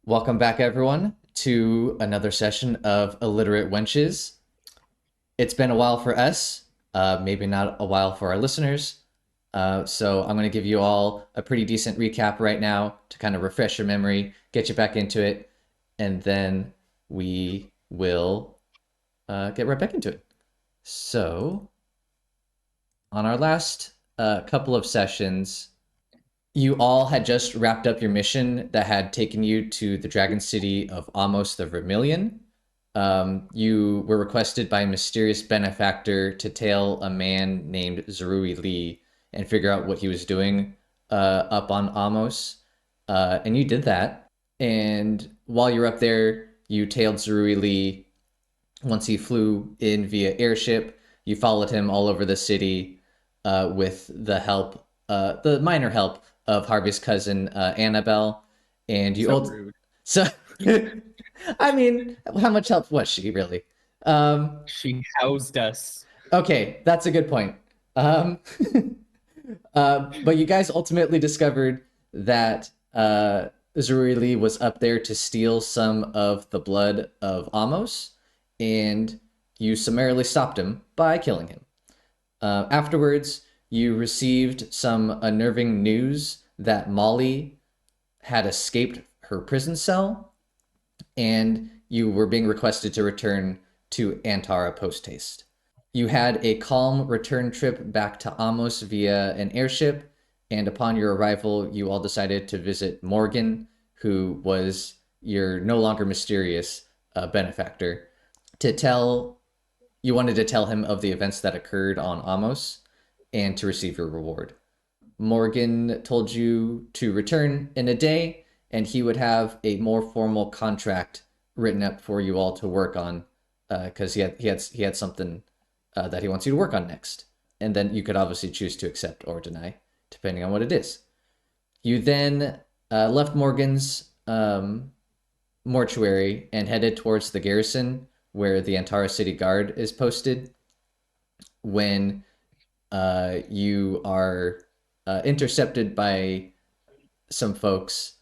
Welcome back, everyone, to another session of Illiterate Wenches. It's been a while for us, maybe not a while for our listeners. So I'm going to give you all a pretty decent recap right now to kind of refresh your memory, get you back into it, and then we will get right back into it. So, on our last couple of sessions, you all had just wrapped up your mission that had taken you to the dragon city of Amos the Vermilion. You were requested by a mysterious benefactor to tail a man named Zerui Lee and figure out what he was doing up on Amos. And you did that. And while you're up there, you tailed Zerui Lee. Once he flew in via airship, you followed him all over the city with the minor help of Harvey's cousin Annabelle, and you So old rude. so. I mean, how much help was she really? Um, She housed us. okay, that's a good point. Um, but you guys ultimately discovered that Zuri Lee was up there to steal some of the blood of Amos, and you summarily stopped him by killing him. Afterwards, you received some unnerving news that Molly had escaped her prison cell, and you were being requested to return to Antara post haste. You had a calm return trip back to Amos via an airship, and upon your arrival, you all decided to visit Morgan, who was your no longer mysterious benefactor, to tell you wanted to tell him of the events that occurred on Amos and to receive your reward. Morgan told you to return in a day, and he would have a more formal contract written up for you all to work on, because he had something that he wants you to work on next, and then you could obviously choose to accept or deny, depending on what it is. You then left Morgan's mortuary and headed towards the garrison where the Antara City Guard is posted. When you are intercepted by some folks,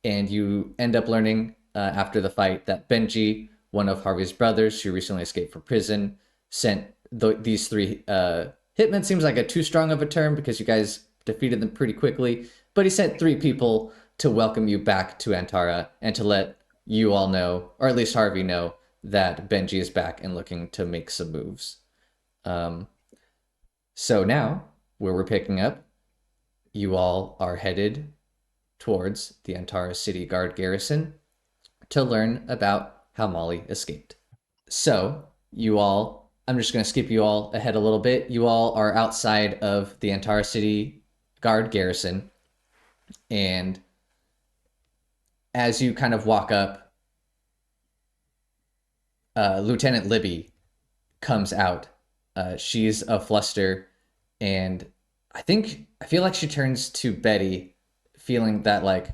and you end up learning after the fight that Benji, one of Harvey's brothers who recently escaped from prison, sent these three hitmen. Seems like a too strong of a term because you guys defeated them pretty quickly, but he sent three people to welcome you back to Antara and to let you all know, or at least Harvey know, that Benji is back and looking to make some moves. Um, so now, where we're picking up, you all are headed towards the Antara City Guard garrison to learn about how Molly escaped. So, I'm just going to skip you all ahead a little bit. You all are outside of the Antara City Guard garrison, and as you kind of walk up, Lieutenant Libby comes out. She's a fluster, and I feel like she turns to Betty, feeling that, like,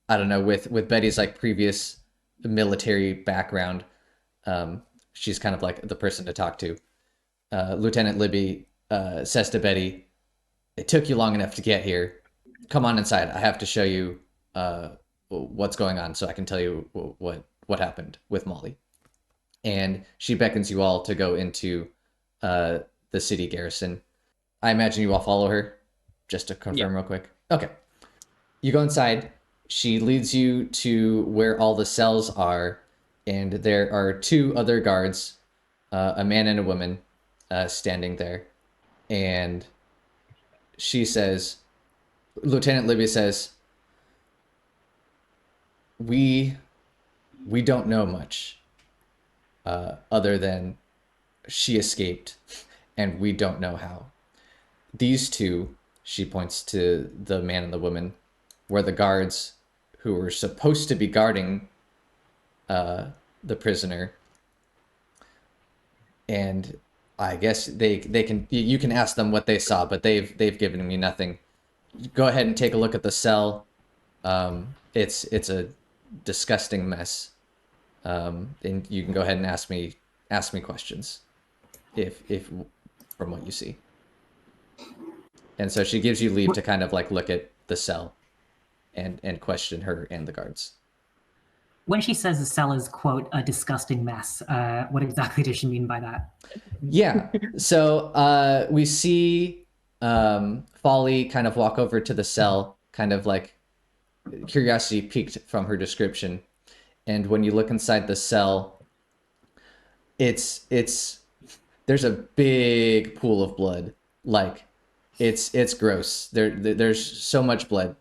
I don't know, with Betty's like previous military background, she's kind of like the person to talk to. Lieutenant Libby says to Betty, "It took you long enough to get here. Come on inside. I have to show you what's going on, so I can tell you what happened with Molly." And she beckons you all to go into uh, the city garrison. I imagine you all follow her, just to Yeah. confirm real quick. Okay. You go inside. She leads you to where all the cells are, and there are two other guards, a man and a woman, standing there. And she says, Lieutenant Libby says, "We we don't know much, other than she escaped, and we don't know how. These two," she points to the man and the woman, "were the guards who were supposed to be guarding the prisoner, and I guess they can you can ask them what they saw, but they've given me nothing. Go ahead and take a look at the cell. It's a disgusting mess. And you can go ahead and ask me questions if from what you see." And so she gives you leave to kind of like look at the cell and question her and the guards. When she says the cell is, quote, a disgusting mess, what exactly does she mean by that? Yeah. So we see Folly kind of walk over to the cell, kind of like curiosity piqued from her description. And when you look inside the cell, it's there's a big pool of blood. Like it's gross. There's so much blood.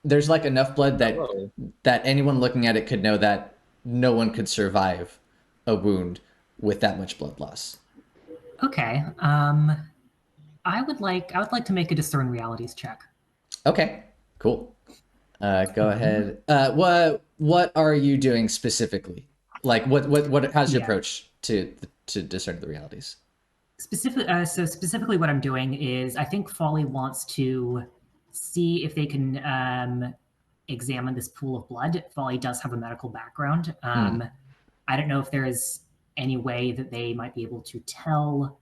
There's like enough blood that anyone looking at it could know that no one could survive a wound with that much blood loss. Okay. I would like to make a discern realities check. Okay, cool. Go ahead. What are you doing specifically? Like what how's your approach to discern the realities? Specifically, what I'm doing is I think Folly wants to see if they can examine this pool of blood. Folly does have a medical background. I don't know if there is any way that they might be able to tell,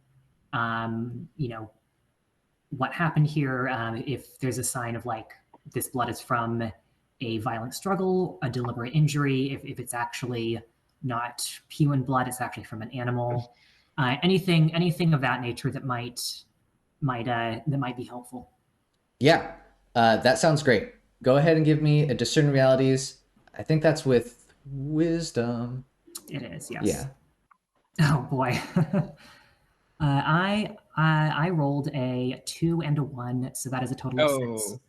what happened here. If there's a sign of like this blood is from a violent struggle, a deliberate injury, if it's actually not human blood, it's actually from an animal. Anything of that nature that might be helpful. Yeah, that sounds great. Go ahead and give me a discern realities. I think that's with wisdom. It is, yes. Yeah. Oh boy. I rolled a 2 and a 1, so that is a total of 6.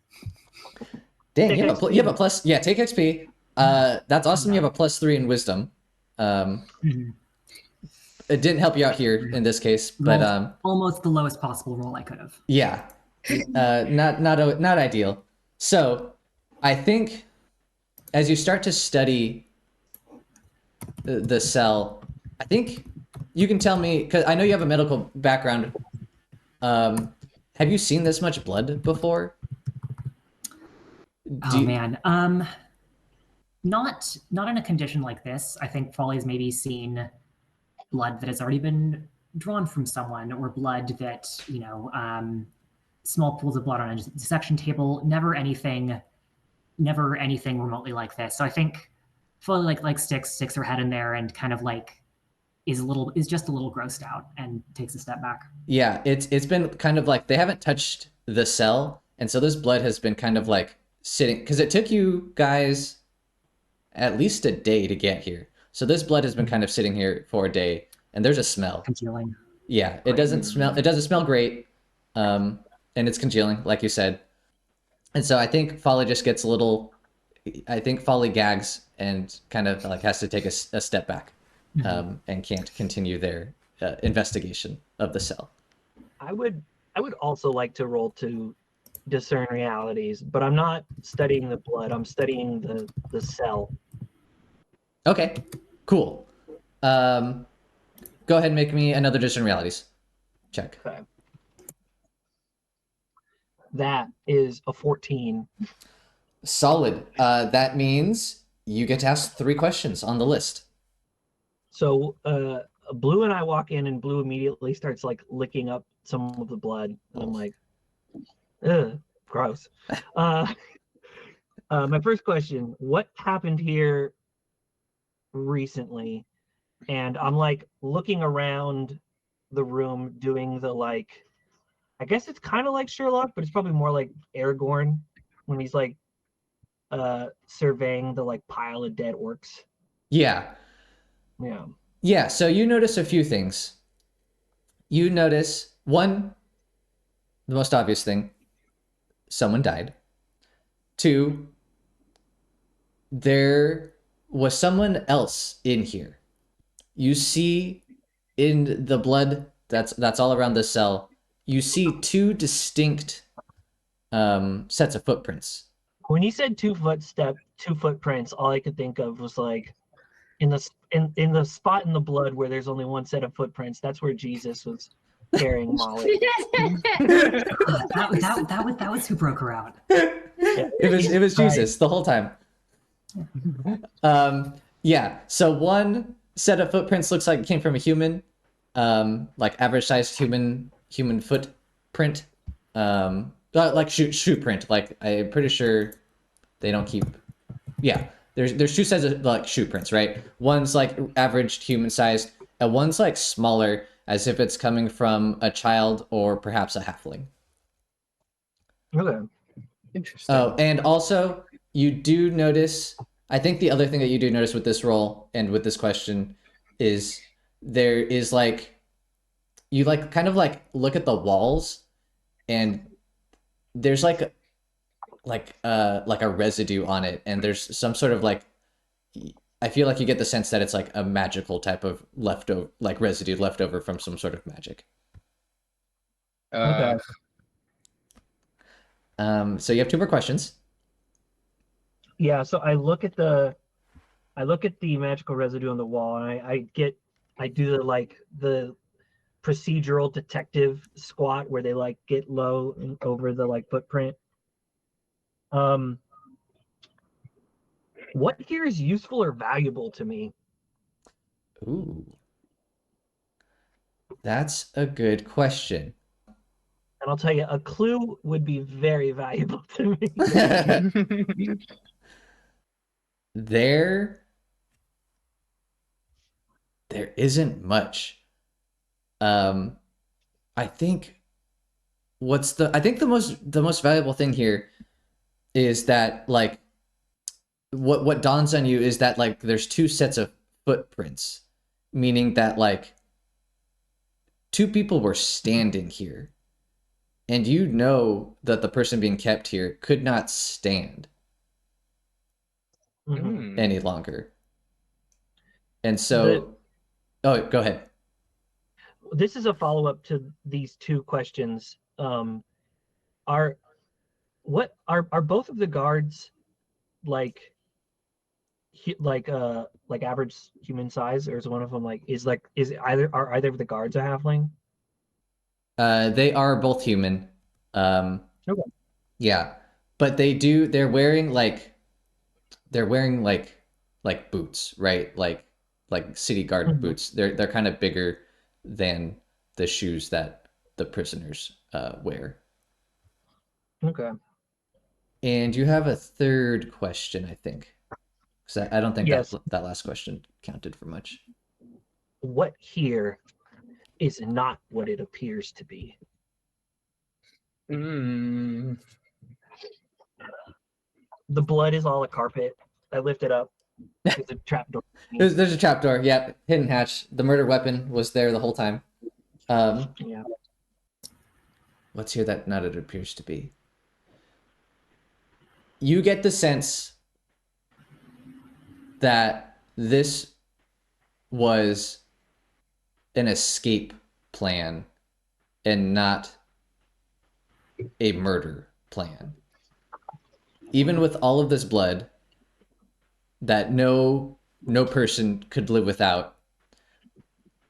Dang, you have a plus. Yeah, take XP. That's awesome. You have a +3 in wisdom. It didn't help you out here in this case, but almost the lowest possible roll I could have. Yeah, not ideal. So, I think as you start to study the cell, I think you can tell me, because I know you have a medical background. Have you seen this much blood before? Man, not in a condition like this. I think Folly's maybe seen blood that has already been drawn from someone, or blood that, small pools of blood on a dissection table. Never anything remotely like this. So I think Folly like sticks her head in there and kind of like is just a little grossed out and takes a step back. Yeah, it's been kind of like they haven't touched the cell, and so this blood has been kind of like sitting, because it took you guys at least a day to get here. So this blood has been kind of sitting here for a day, and there's a smell. Congealing. Yeah, it doesn't smell great, and it's congealing, like you said. And so I think Folly just gets a little. I think Folly gags and kind of like has to take a step back, and can't continue their investigation of the cell. I would also like to roll to discern realities, but I'm not studying the blood. I'm studying the cell. Okay, cool. Go ahead and make me another discern realities check. Okay. That is a 14. Solid. That means you get to ask 3 questions on the list. So Bleu and I walk in, and Bleu immediately starts like licking up some of the blood, and I'm like, ugh, gross. My first question: what happened here recently? And I'm like looking around the room, doing the like, I guess it's kind of like Sherlock, but it's probably more like Aragorn when he's like surveying the like pile of dead orcs. Yeah. So you notice a few things. You notice, one, the most obvious thing, someone died. 2, there was someone else in here. You see in the blood that's all around the cell, you see 2 distinct sets of footprints. When you said 2 footprints, all I could think of was like in the spot in the blood where there's only 1 set of footprints. That's where Jesus was carrying Molly. that was who broke her out. Yeah. It was Jesus the whole time. Yeah. So 1 set of footprints looks like it came from a human, like average sized human footprint, like shoe print. Like I'm pretty sure they don't keep. Yeah. there's two sets of like shoe prints, right? One's like average human sized, and one's like smaller, as if it's coming from a child or perhaps a halfling. Okay. Interesting. Oh, and also you do notice, I think the other thing that you do notice with this roll and with this question is there is like, you like kind of like look at the walls and there's like a residue on it, and there's some sort of like, I feel like you get the sense that it's like a magical type of leftover, like residue left over from some sort of magic. Okay. So you have two more questions. Yeah, so I look at the magical residue on the wall, and I do the procedural detective squat where they like get low and over the like footprint. What here is useful or valuable to me? Ooh. That's a good question. And I'll tell you, a clue would be very valuable to me. There isn't much. I think I think the most valuable thing here is that like what dawns on you is that like there's two sets of footprints, meaning that like two people were standing here, and you know that the person being kept here could not stand Mhm. any longer. And so, oh, go ahead. This is a follow-up to these two questions. Are both of the guards like average human size, or is one of them like are either of the guards a halfling? They are both human. Okay. Yeah, but they're wearing like boots, right? Like city guard Mhm. boots. They're kind of bigger than the shoes that the prisoners wear. Okay. And you have a third question, I think, because I don't think Yes. that last question counted for much. What here is not what it appears to be? Mm. The blood is all a carpet. I lift it up. There's a trapdoor. There's a trapdoor. Yeah, hidden hatch. The murder weapon was there the whole time. Yeah. What's here that not it appears to be? You get the sense that this was an escape plan and not a murder plan. Even with all of this blood that no person could live without,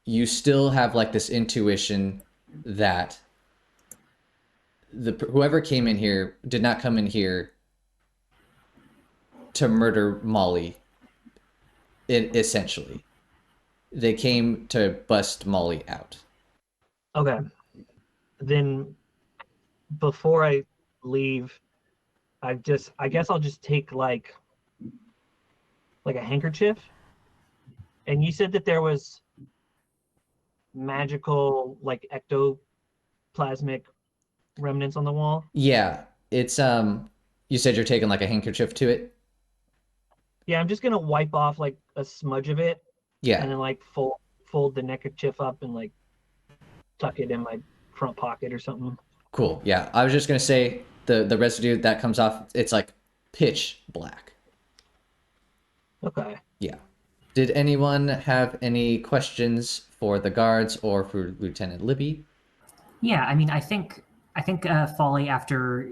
you still have like this intuition that whoever came in here did not come in here to murder Molly. Essentially, they came to bust Molly out. Okay. Then before I leave, I guess I'll just take like a handkerchief. And you said that there was magical like ectoplasmic remnants on the wall. Yeah, it's you said you're taking like a handkerchief to it. Yeah, I'm just gonna wipe off like a smudge of it, Yeah. and then like fold the neckerchief up and like tuck it in my front pocket or something. Cool. Yeah, I was just gonna say the residue that comes off, it's like pitch black. Okay. Yeah. Did anyone have any questions for the guards or for Lieutenant Libby? Yeah, I mean, I think Folly, after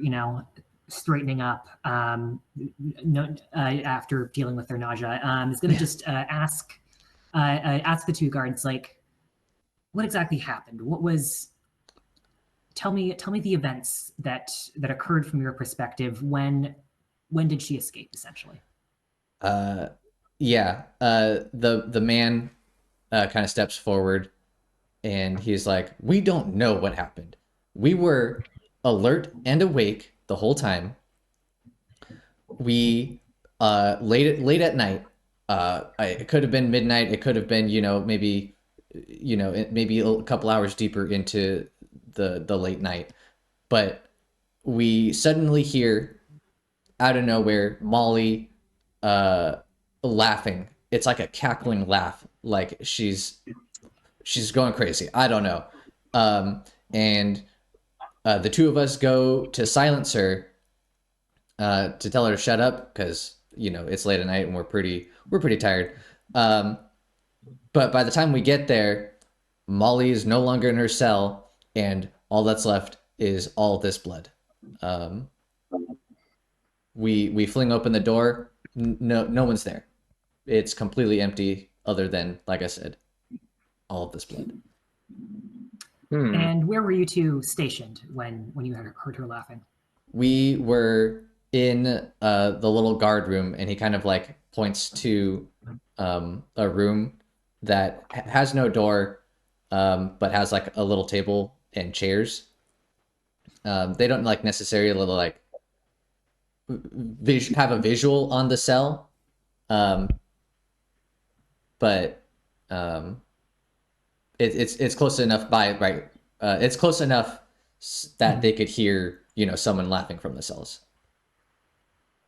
straightening up, after dealing with their nausea, is going to just ask the two guards, like, what exactly happened? What was? Tell me the events that occurred from your perspective. When did she escape? Essentially. Yeah. The man kind of steps forward, and he's like, "We don't know what happened. We were alert and awake the whole time. We late at night. It could have been midnight. It could have been, maybe, maybe a couple hours deeper into the late night. But we suddenly hear out of nowhere Molly laughing. It's like a cackling laugh, like she's going crazy. I don't know. And the two of us go to silence her, to tell her to shut up because it's late at night and we're pretty tired. But by the time we get there, Molly is no longer in her cell, and all that's left is all this blood. We fling open the door. No one's there. It's completely empty, other than, like I said, all of this blood. And where were you two stationed when you heard her laughing? We were in the little guard room, and he kind of like points to a room that has no door, but has like a little table and chairs. They don't like necessarily like have a visual on the cell, but it's close enough it's close enough that they could hear someone laughing from the cells.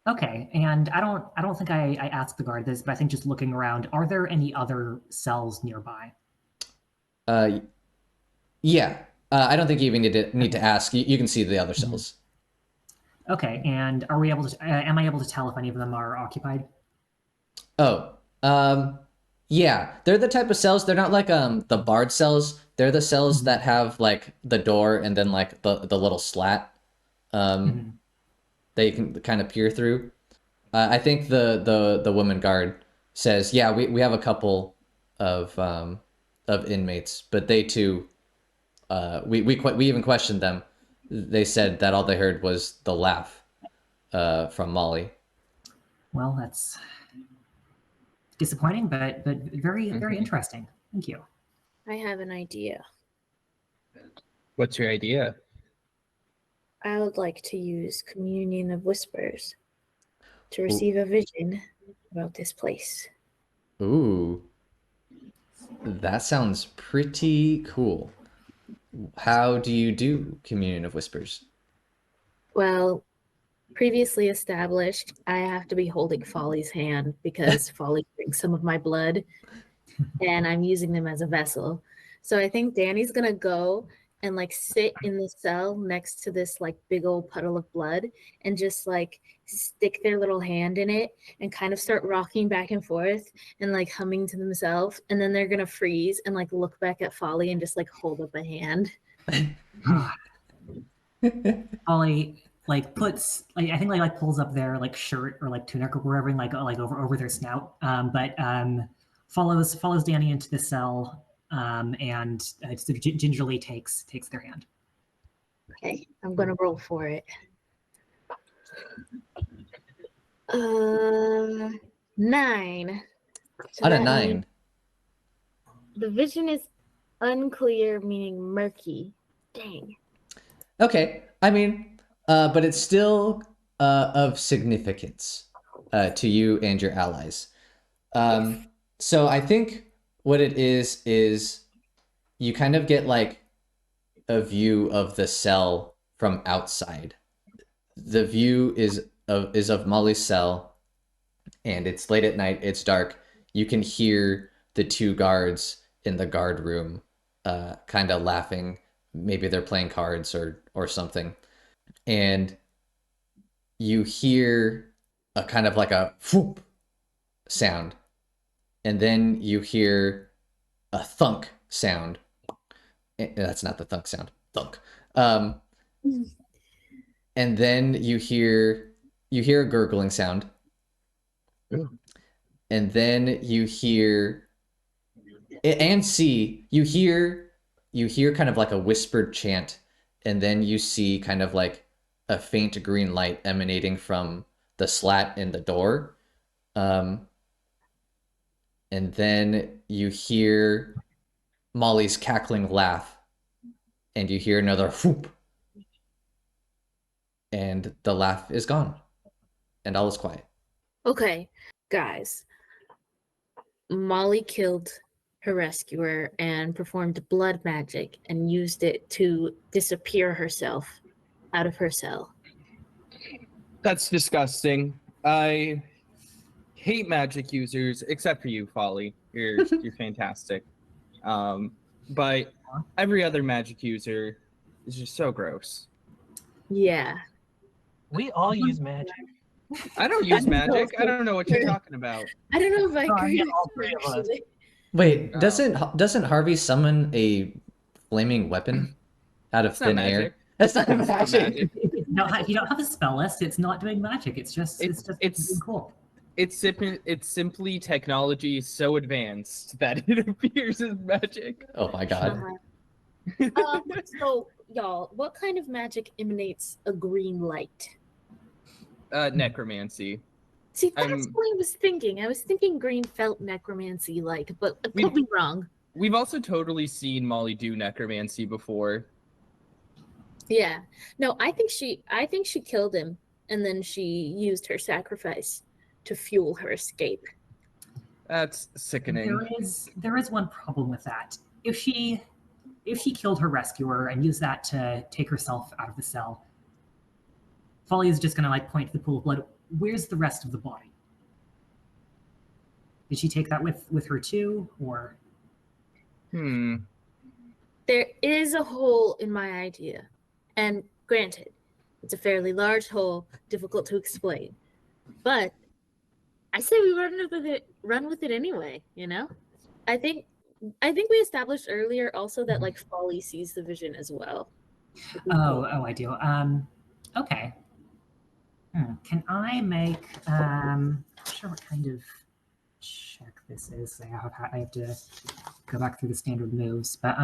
Okay, and I don't think I asked the guard this, but I think just looking around, are there any other cells nearby? Yeah. I don't think you even need to ask. You can see the other cells. Okay, and are we able to? Am I able to tell if any of them are occupied? Oh, yeah. They're the type of cells. They're not like the bard cells. They're the cells that have like the door and then like the little slat that you can kind of peer through. I think the woman guard says, yeah, we have a couple of inmates, but they too, we even questioned them. They said that all they heard was the laugh from Molly. Well, that's disappointing, but very very interesting. Thank you. I have an idea. What's your idea? I would like to use Communion of Whispers to receive a vision about this place. Ooh, that sounds pretty cool. How do you do Communion of Whispers? Well, previously established, I have to be holding Folly's hand because Folly drinks some of my blood and I'm using them as a vessel. So I think Danny's gonna go and like sit in the cell next to this like big old puddle of blood and just like stick their little hand in it and kind of start rocking back and forth and like humming to themselves, and then they're gonna freeze and like look back at Folly and just like hold up a hand. Ollie like puts like I think like pulls up their like shirt or like tunic or wherever and like over their snout, but follows Danny into the cell, and gingerly takes their hand. Okay, I'm gonna roll for it. 9. So On a that 9. means the vision is unclear, meaning murky. Dang. Okay, I mean, but it's still of significance to you and your allies. So I think what it is you kind of get like a view of the cell from outside. The view is of Molly's cell, and it's late at night. It's dark. You can hear the two guards in the guard room, kind of laughing. Maybe they're playing cards or something, and you hear a kind of like a whoop sound, and then you hear a thunk sound. That's not the thunk sound. Thunk. And then you hear a gurgling sound. Ooh. And then you hear and see you hear kind of like a whispered chant, and then you see kind of like a faint green light emanating from the slat in the door. And then you hear Molly's cackling laugh, and you hear another whoop, and the laugh is gone, and all is quiet. Okay, guys. Molly killed her rescuer and performed blood magic and used it to disappear herself out of her cell. That's disgusting. I hate magic users, except for you, Folly. You're fantastic. But every other magic user is just so gross. Yeah. We all use magic. I don't use magic. I don't know what you're talking about. I don't know if I Sorry, agree all with three you, of us. actually. Wait, Oh. doesn't Harvey summon a flaming weapon out of It's not thin magic. air? That's not It's not magic. magic. If you don't have a spell list, it's not doing magic. It's just being cool. It's simply technology so advanced that it appears as magic. Oh my god. So, y'all, what kind of magic emanates a green light? Necromancy. See, that's what I was thinking. I was thinking green felt necromancy-like, but I could be wrong. We've also totally seen Molly do necromancy before. Yeah. No, I think she killed him, and then she used her sacrifice to fuel her escape. That's sickening. There is one problem with that. If she killed her rescuer and used that to take herself out of the cell, Folly is just gonna point to the pool of blood. Where's the rest of the body? Did she take that with her too, or? There is a hole in my idea, and granted, it's a fairly large hole, difficult to explain. But I say we run with it anyway. You know, I think we established earlier also that like Folly sees the vision as well. Oh, I do. Okay. Can I make? I'm not sure what kind of check this is. I have to go back through the standard moves, but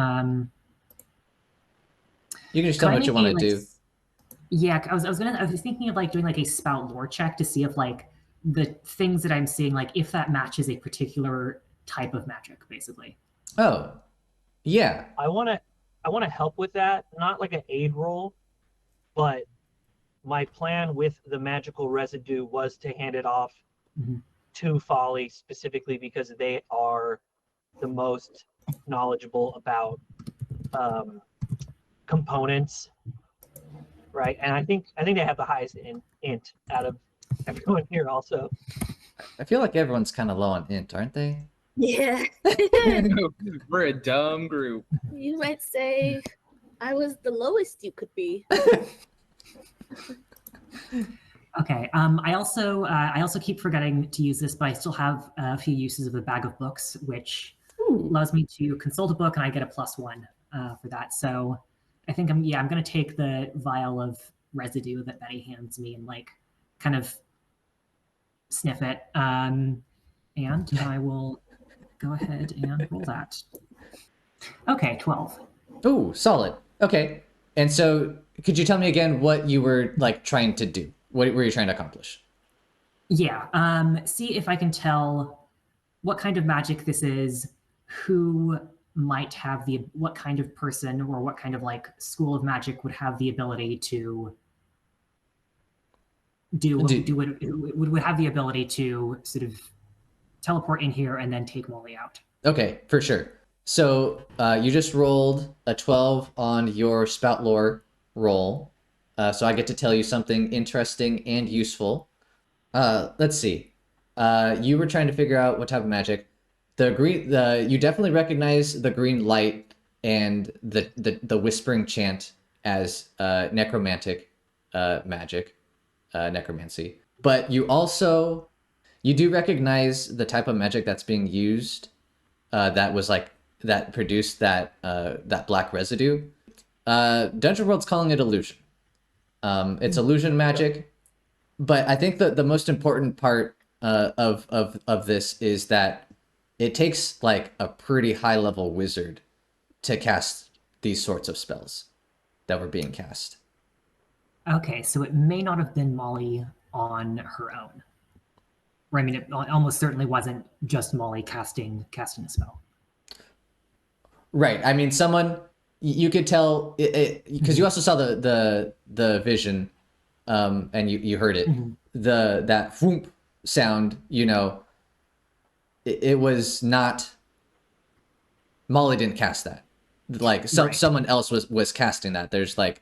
You can just tell me what you want to do. Yeah, I was thinking of like doing like a spout lore check to see if like the things that I'm seeing, like if that matches a particular type of magic, basically. Oh, yeah. I want to help with that, not like an aid roll, but my plan with the magical residue was to hand it off to Folly specifically because they are the most knowledgeable about components, right? And I think they have the highest int out of everyone here also. I feel like everyone's kind of low on int, aren't they? Yeah. We're a dumb group. You might say I was the lowest you could be. Okay. I also keep forgetting to use this, but I still have a few uses of the bag of books, which allows me to consult a book, and I get a +1 for that. So I think I'm going to take the vial of residue that Betty hands me and like kind of sniff it, and I will go ahead and roll that. Okay, 12. Oh, solid. Okay. And so could you tell me again what you were like trying to do? What were you trying to accomplish? Yeah. See if I can tell what kind of magic this is, who might have what kind of person or what kind of like school of magic would have the ability to would have the ability to sort of teleport in here and then take Molly out. Okay, for sure. So you just rolled a 12 on your spout lore roll. So I get to tell you something interesting and useful. Let's see. You were trying to figure out what type of magic. You definitely recognize the green light and the whispering chant as necromantic magic, necromancy. But you do recognize the type of magic that's being used that produced that black residue. Dungeon World's calling it illusion. It's illusion magic, but I think the most important part of this is that it takes like a pretty high level wizard to cast these sorts of spells that were being cast. Okay, so it may not have been Molly on her own. Or, I mean, it almost certainly wasn't just Molly casting a spell. Right. I mean, you could tell it because you also saw the vision, and you heard it. That whoomp sound, it was not. Molly didn't cast that. Like Right. someone else was casting that. There's like,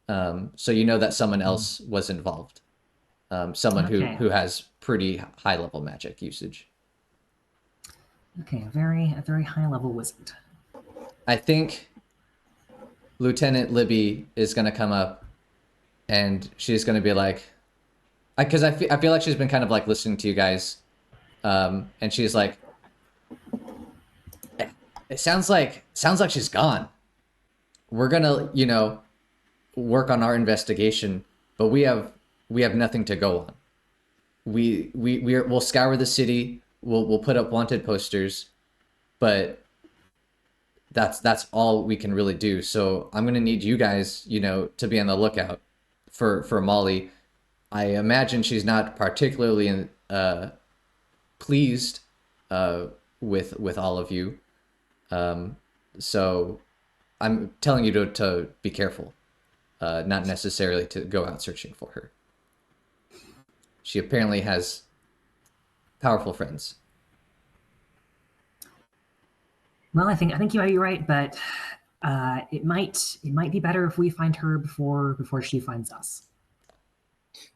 so that someone else was involved. Someone Okay. who has pretty high level magic usage. Okay, a very high level wizard. I think Lieutenant Libby is going to come up and she's going to be like, because I feel like she's been kind of like listening to you guys. And she's like, it sounds like she's gone. We're going to, work on our investigation, but we have nothing to go on. We'll scour the city. We'll put up wanted posters, but that's all we can really do. So I'm gonna need you guys, to be on the lookout for Molly. I imagine she's not particularly pleased with all of you. So I'm telling you to be careful, not necessarily to go out searching for her. She apparently has powerful friends. Well, I think you might be right, but it might be better if we find her before she finds us.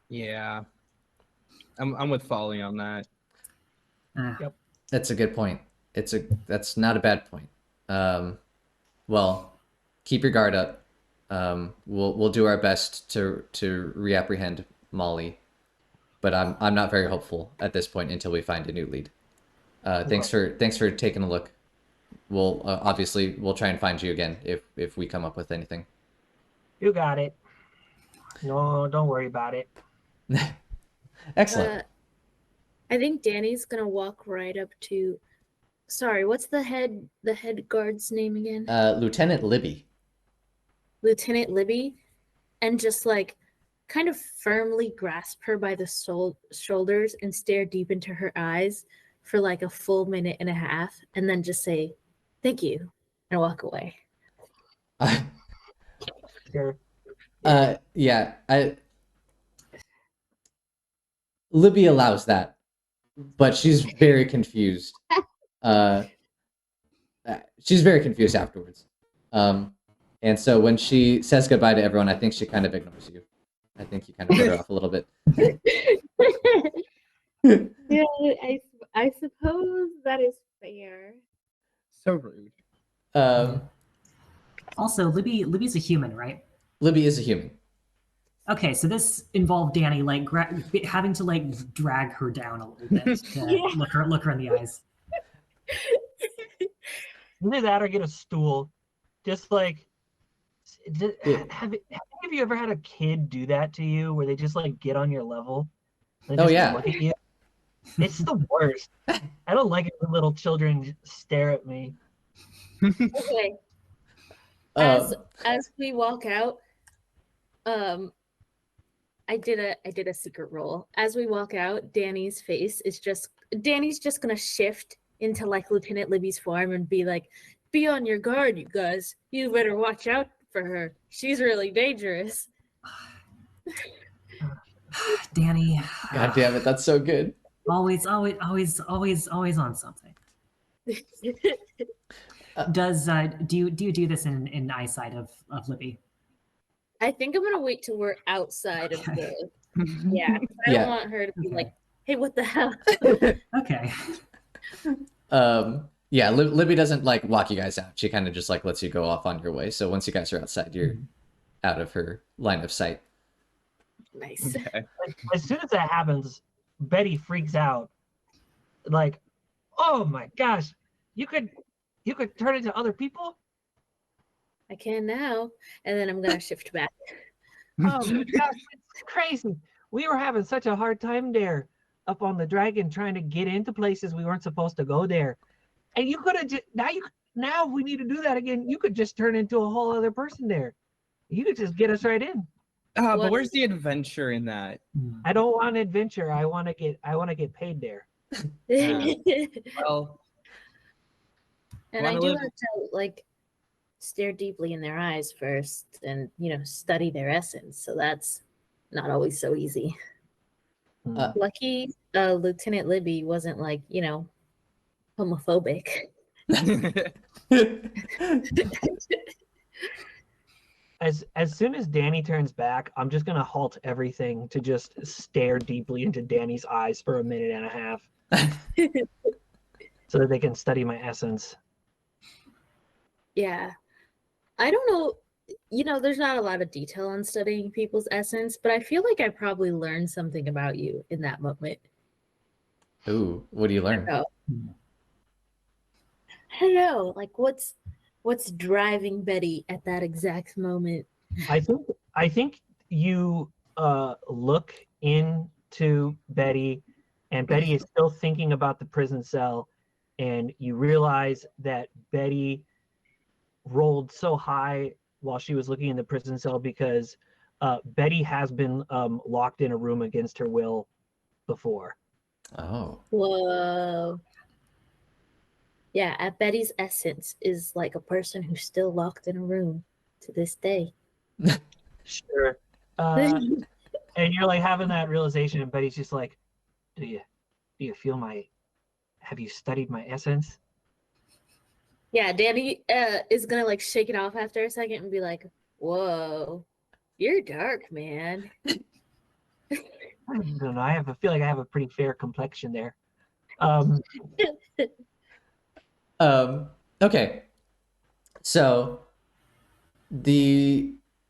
Yeah, I'm with Folly on that. Yep. That's a good point. That's not a bad point. Well, keep your guard up. We'll do our best to reapprehend Molly, but I'm not very hopeful at this point until we find a new lead. Thanks for taking a look. We'll obviously we'll try and find you again if we come up with anything. You got it. No, don't worry about it. Excellent. I think Danny's gonna walk right up to. Sorry, what's the head guard's name again? Lieutenant Libby. Lieutenant Libby, and just like kind of firmly grasp her by the shoulders and stare deep into her eyes for like a full minute and a half, and then just say, "Thank you," and walk away. Sure. Yeah, Libby allows that, but she's very confused. She's very confused afterwards. And so when she says goodbye to everyone, I think she kind of ignores you. I think you kind of put her off a little bit. Yeah, I suppose that is fair. So rude. Also, Libby's a human, right? Libby is a human. Okay, so this involved Danny like having to like drag her down a little bit to Yeah. look her in the eyes. Either that or get a stool. Just like, Yeah. have any of you ever had a kid do that to you, where they just like get on your level and Oh, just yeah. look at you? It's the worst. I don't like it when little children stare at me. Okay. As we walk out, I did a secret roll. As we walk out, Danny's just gonna shift into like Lieutenant Libby's form and be like, "Be on your guard, you guys. You better watch out for her. She's really dangerous." Danny. God damn it, that's so good. Always on something. Does do you do this in eyesight of Libby? I think I'm gonna wait till we're outside of Okay. the. Yeah, I Yeah. don't want her to be Okay. like, "Hey, what the hell?" Okay. Yeah, Libby doesn't like walk you guys out. She kind of just like lets you go off on your way. So once you guys are outside, you're out of her line of sight. Nice. Okay. As soon as that happens, Betty freaks out. Like, oh my gosh, you could turn into other people? I can now, and then I'm gonna shift back. Oh my gosh, it's crazy. We were having such a hard time there up on the dragon trying to get into places we weren't supposed to go there. And you could have just now if we need to do that again, you could just turn into a whole other person there. You could just get us right in. But where's the adventure in that? I don't want adventure. I want to get paid there. Well, And I wanna do live- have to like stare deeply in their eyes first and study their essence, so that's not always so easy. Lucky Lieutenant Libby wasn't like, homophobic. As soon as Danni turns back, I'm just gonna halt everything to just stare deeply into Danni's eyes for a minute and a half, so that they can study my essence. Yeah. I don't know, there's not a lot of detail on studying people's essence, but I feel like I probably learned something about you in that moment. Ooh, what do you learn? I don't know, like what's driving Betty at that exact moment. I think you look into Betty, and Betty is still thinking about the prison cell, and you realize that Betty rolled so high while she was looking in the prison cell because Betty has been locked in a room against her will before. Oh. Whoa. Yeah, at Betty's essence is like a person who's still locked in a room to this day. Sure. And you're like having that realization, and Betty's just like, do you feel have you studied my essence? Yeah, Danny is gonna like shake it off after a second and be like, whoa, you're dark, man. I don't know. I feel like I have a pretty fair complexion there. Okay. So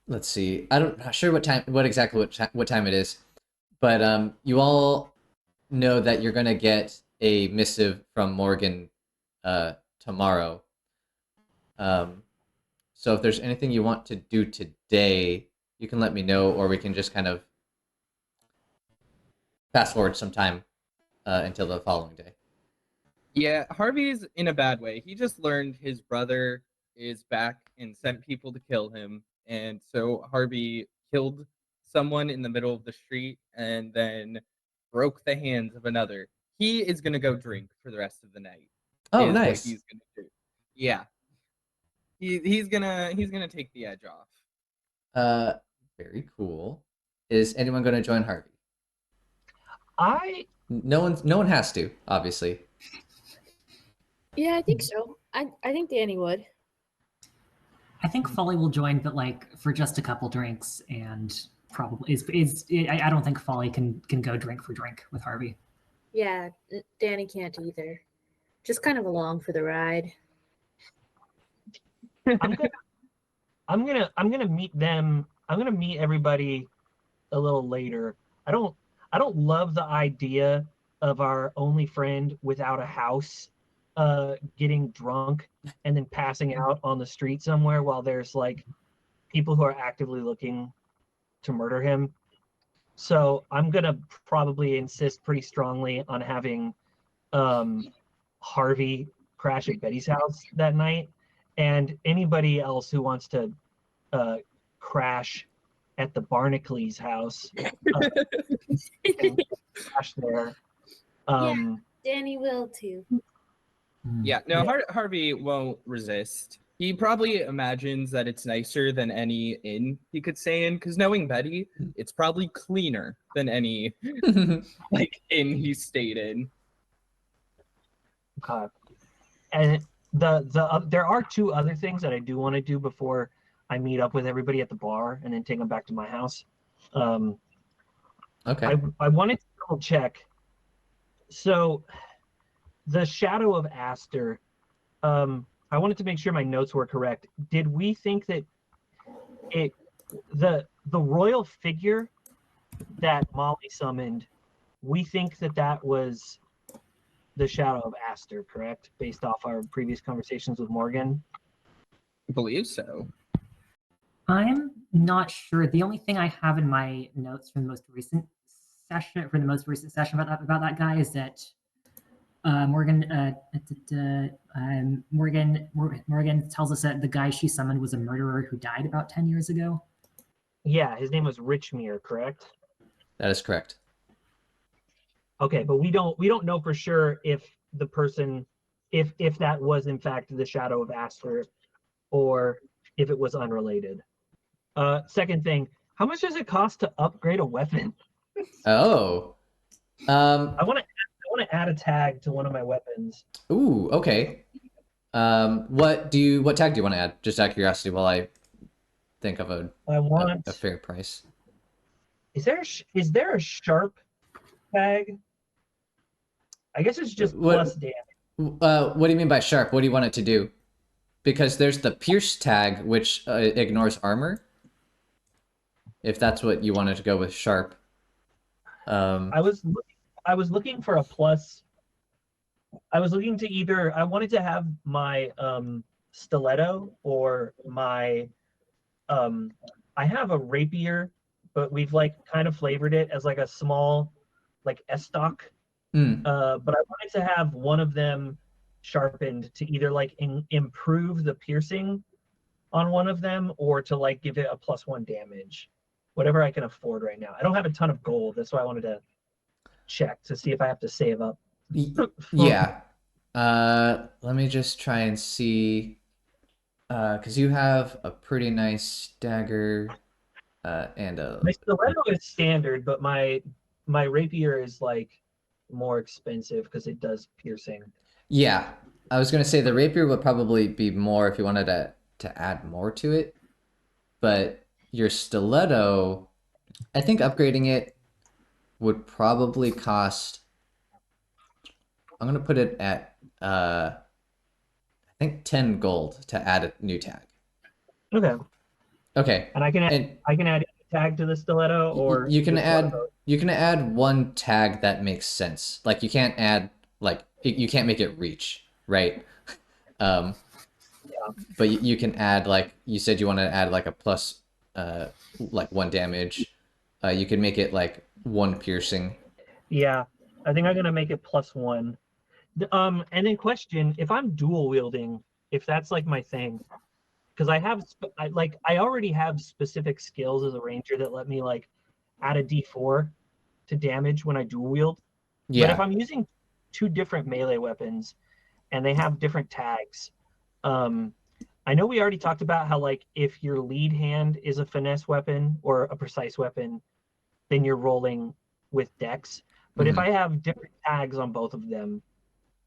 let's see. I'm not sure what time it is, but you all know that you're gonna get a missive from Morgan tomorrow. So if there's anything you want to do today, you can let me know, or we can just kind of fast forward some time until the following day. Yeah, Harvey's in a bad way. He just learned his brother is back and sent people to kill him. And so Harvey killed someone in the middle of the street and then broke the hands of another. He is going to go drink for the rest of the night. Oh, What nice. he's going to do. Yeah. He's going to take the edge off. Very cool. Is anyone going to join Harvey? No one has to, obviously. Yeah, I think so. I think Danny would. I think Folly will join, but like for just a couple drinks, and probably I don't think Folly can go drink for drink with Harvey. Yeah, Danny can't either. Just kind of along for the ride. I'm gonna meet them. I'm gonna meet everybody a little later. I don't love the idea of our only friend without a house getting drunk and then passing out on the street somewhere while there's like people who are actively looking to murder him. So I'm gonna probably insist pretty strongly on having Harvey crash at Betty's house that night, and anybody else who wants to crash at the Barnacles house crash there. Yeah, Danny will too. Yeah, no, Harvey won't resist. He probably imagines that it's nicer than any inn he could stay in, because knowing Betty, it's probably cleaner than any like inn he stayed in. Okay. And there are two other things that I do want to do before I meet up with everybody at the bar and then take them back to my house. Okay. I wanted to double check. So the Shadow of Aster, I wanted to make sure my notes were correct. Did we think that the royal figure that Molly summoned, we think that was the Shadow of Aster, correct? Based off our previous conversations with Morgan? I believe so. I'm not sure. The only thing I have in my notes from the most recent session about that guy is that Morgan tells us that the guy she summoned was a murderer who died about 10 years ago. Yeah, his name was Richmere, correct? That is correct. Okay, but we don't know for sure if the person, if that was in fact the Shadow of Aster, or if it was unrelated. Second thing, how much does it cost to upgrade a weapon? Oh, Um, I want to add a tag to one of my weapons. ooh, okay. What tag do you want to add? Just out of curiosity, while I think of I want. a fair price. Is there a sharp tag? I guess it's just plus damage. What do you mean by sharp? What do you want it to do? Because there's the pierce tag, which ignores armor. If that's what you wanted to go with sharp. I was looking for a plus. I was looking to either I wanted to have my stiletto or my I have a rapier, but we've like kind of flavored it as like a small like estoc. But I wanted to have one of them sharpened to either like improve the piercing on one of them or to like give it a +1 damage. Whatever I can afford right now. I don't have a ton of gold. That's why I wanted to check to see if I have to save up. Yeah. Let me just try and see. Because you have a pretty nice dagger and a... My stiletto is standard, but my rapier is like more expensive because it does piercing. Yeah. I was going to say the rapier would probably be more if you wanted to add more to it. But your stiletto, I think upgrading it would probably cost... I'm going to put it at, I think 10 gold to add a new tag. Okay. Okay. And I can add a tag to the stiletto, or you can add one tag that makes sense. Like you can't add you can't make it reach, right? Yeah. But you can add, like you said, you want to add like a plus like 1 damage. You can make it like 1 piercing. Yeah, I think I'm gonna make it +1. And then question: if I'm dual wielding, if that's like my thing, because I already have specific skills as a ranger that let me like add a D4 to damage when I dual wield. Yeah. But if I'm using 2 different melee weapons and they have different tags, I know we already talked about how like if your lead hand is a finesse weapon or a precise weapon, then you're rolling with dex. But if I have different tags on both of them,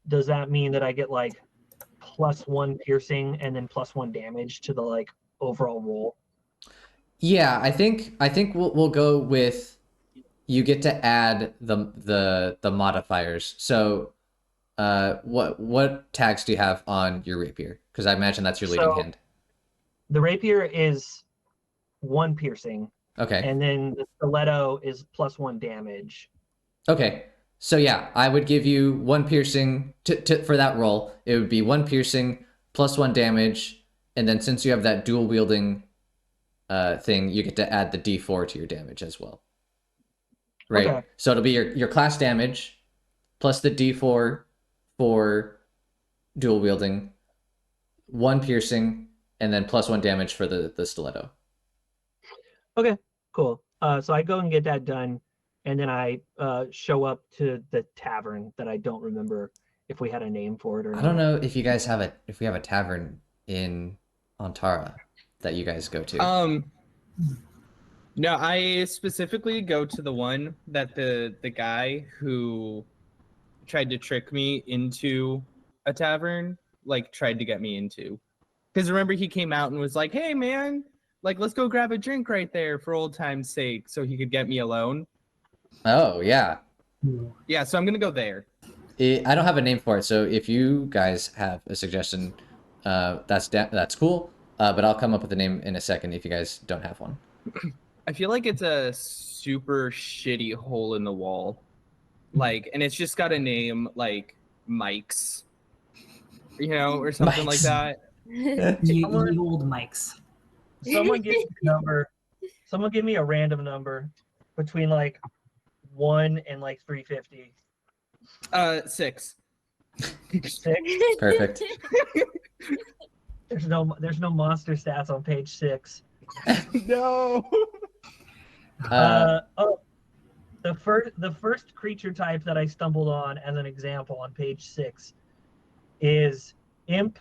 does that mean that I get like +1 piercing and then +1 damage to the like overall roll? Yeah, I think we'll go with you get to add the modifiers. So what tags do you have on your rapier? Because I imagine that's your leading hand. The rapier is 1 piercing. Okay. And then the stiletto is +1 damage. Okay. So yeah, I would give you 1 piercing for that roll. It would be 1 piercing +1 damage, and then since you have that dual wielding thing, you get to add the D4 to your damage as well. Right. Okay. So it'll be your class damage plus the D4 for dual wielding, 1 piercing, and then +1 damage for the stiletto. Okay, cool. So I go and get that done, and then I show up to the tavern that I don't remember if we had a name for it or not. I don't know if you guys have if we have a tavern in Antara that you guys go to. No, I specifically go to the one that the guy who tried to trick me into a tavern like tried to get me into. Because remember, he came out and was like, "Hey man, like let's go grab a drink right there for old time's sake," so he could get me alone. Oh yeah. Yeah, so I'm gonna go there. I don't have a name for it, so if you guys have a suggestion, that's cool. But I'll come up with a name in a second if you guys don't have one. I feel like it's a super shitty hole in the wall, like, and it's just got a name like Mike's, or something Mike's. like that. Ye old Mike's. Someone give me a number. Someone give me a random number between like 1 and like 350. 6. 6. Perfect. There's no monster stats on page 6. No. The first creature type that I stumbled on as an example on page 6 is imp,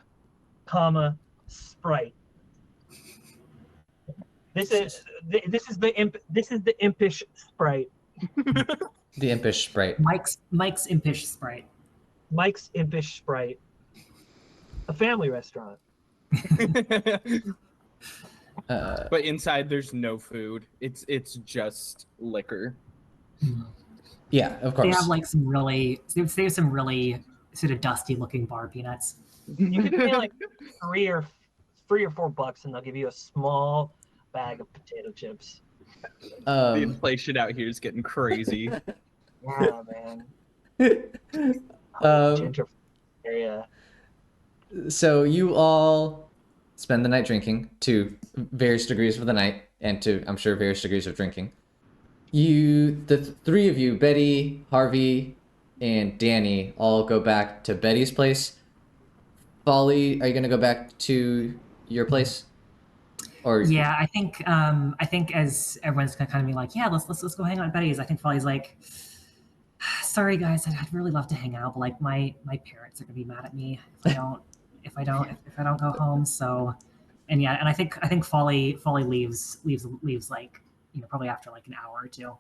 sprite. This is the impish sprite. The impish sprite. Mike's impish sprite. Mike's Impish Sprite, a family restaurant. But inside there's no food. It's just liquor. Yeah, of They course. have like they have some really sort of dusty looking bar peanuts. You can pay like $3 or $4, and they'll give you a small bag of potato chips. The inflation out here is getting crazy. Yeah, man. Ginger area. So you all spend the night drinking to various degrees of the night, and to, I'm sure, various degrees of drinking. The three of you, Betty, Harvey, and Danny, all go back to Betty's place. Folly, are you gonna go back to your place? Or Yeah, I think as everyone's kind of being like, yeah, let's go hang out at Betty's. I think Folly's like, sorry guys, I'd really love to hang out, but like my parents are gonna be mad at me if I don't go home. So, and yeah, and I think Folly leaves like, you know, probably after like an hour or two.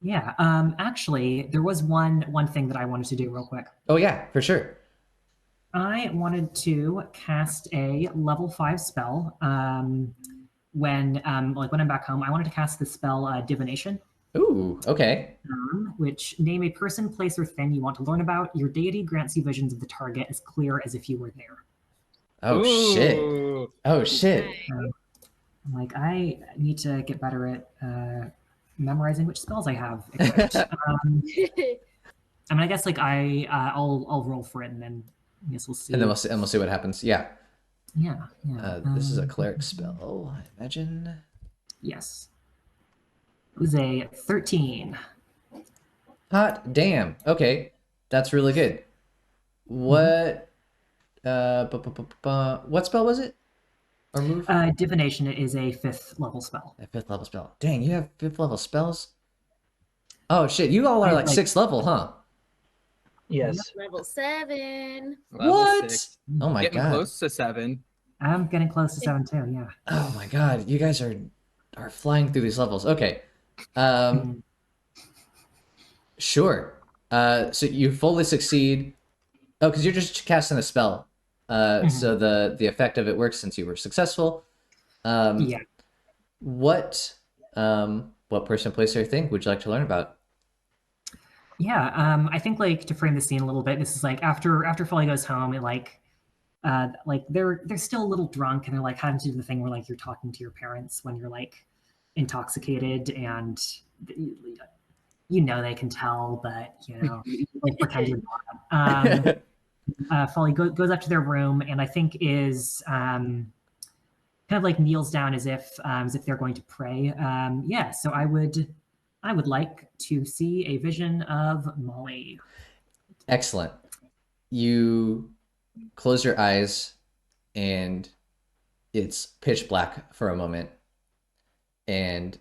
Yeah. Actually, there was one thing that I wanted to do real quick. Oh yeah, for sure. I wanted to cast a level 5 spell. When I'm back home, I wanted to cast the spell Divination. Ooh, okay. Which name a person, place, or thing you want to learn about. Your deity grants you visions of the target as clear as if you were there. Oh shit. Ooh. Oh shit. I'm like, I need to get better at memorizing which spells I have equipped. I mean, I guess like I'll roll for it, and then I guess we'll see. And then we'll see what happens. Yeah. Yeah. This is a cleric spell, I imagine. Yes. It was a 13. Hot damn. Okay. That's really good. What what spell was it? Or move? Divination is a 5th level spell. A 5th level spell. Dang, you have 5th level spells? Oh shit, you all are like 6th level, huh? Yes. Level 7. Level What? 6. Oh my Getting god. close to 7. I'm getting close to 7 too, yeah. Oh my god, you guys are flying through these levels. Okay. Sure. So you fully succeed. Oh, because you're just casting a spell. So the effect of it works since you were successful. Yeah. What person, place, or thing would you like to learn about? Yeah, I think like to frame the scene a little bit, this is like after Folly goes home, and like they're still a little drunk, and they're like having to do the thing where like you're talking to your parents when you're like intoxicated, and you know they can tell, but you know you like pretend you're not. Folly goes up to their room, and I think is kind of like kneels down as if they're going to pray. Yeah, so I would like to see a vision of Molly. Excellent. You close your eyes and it's pitch black for a moment. And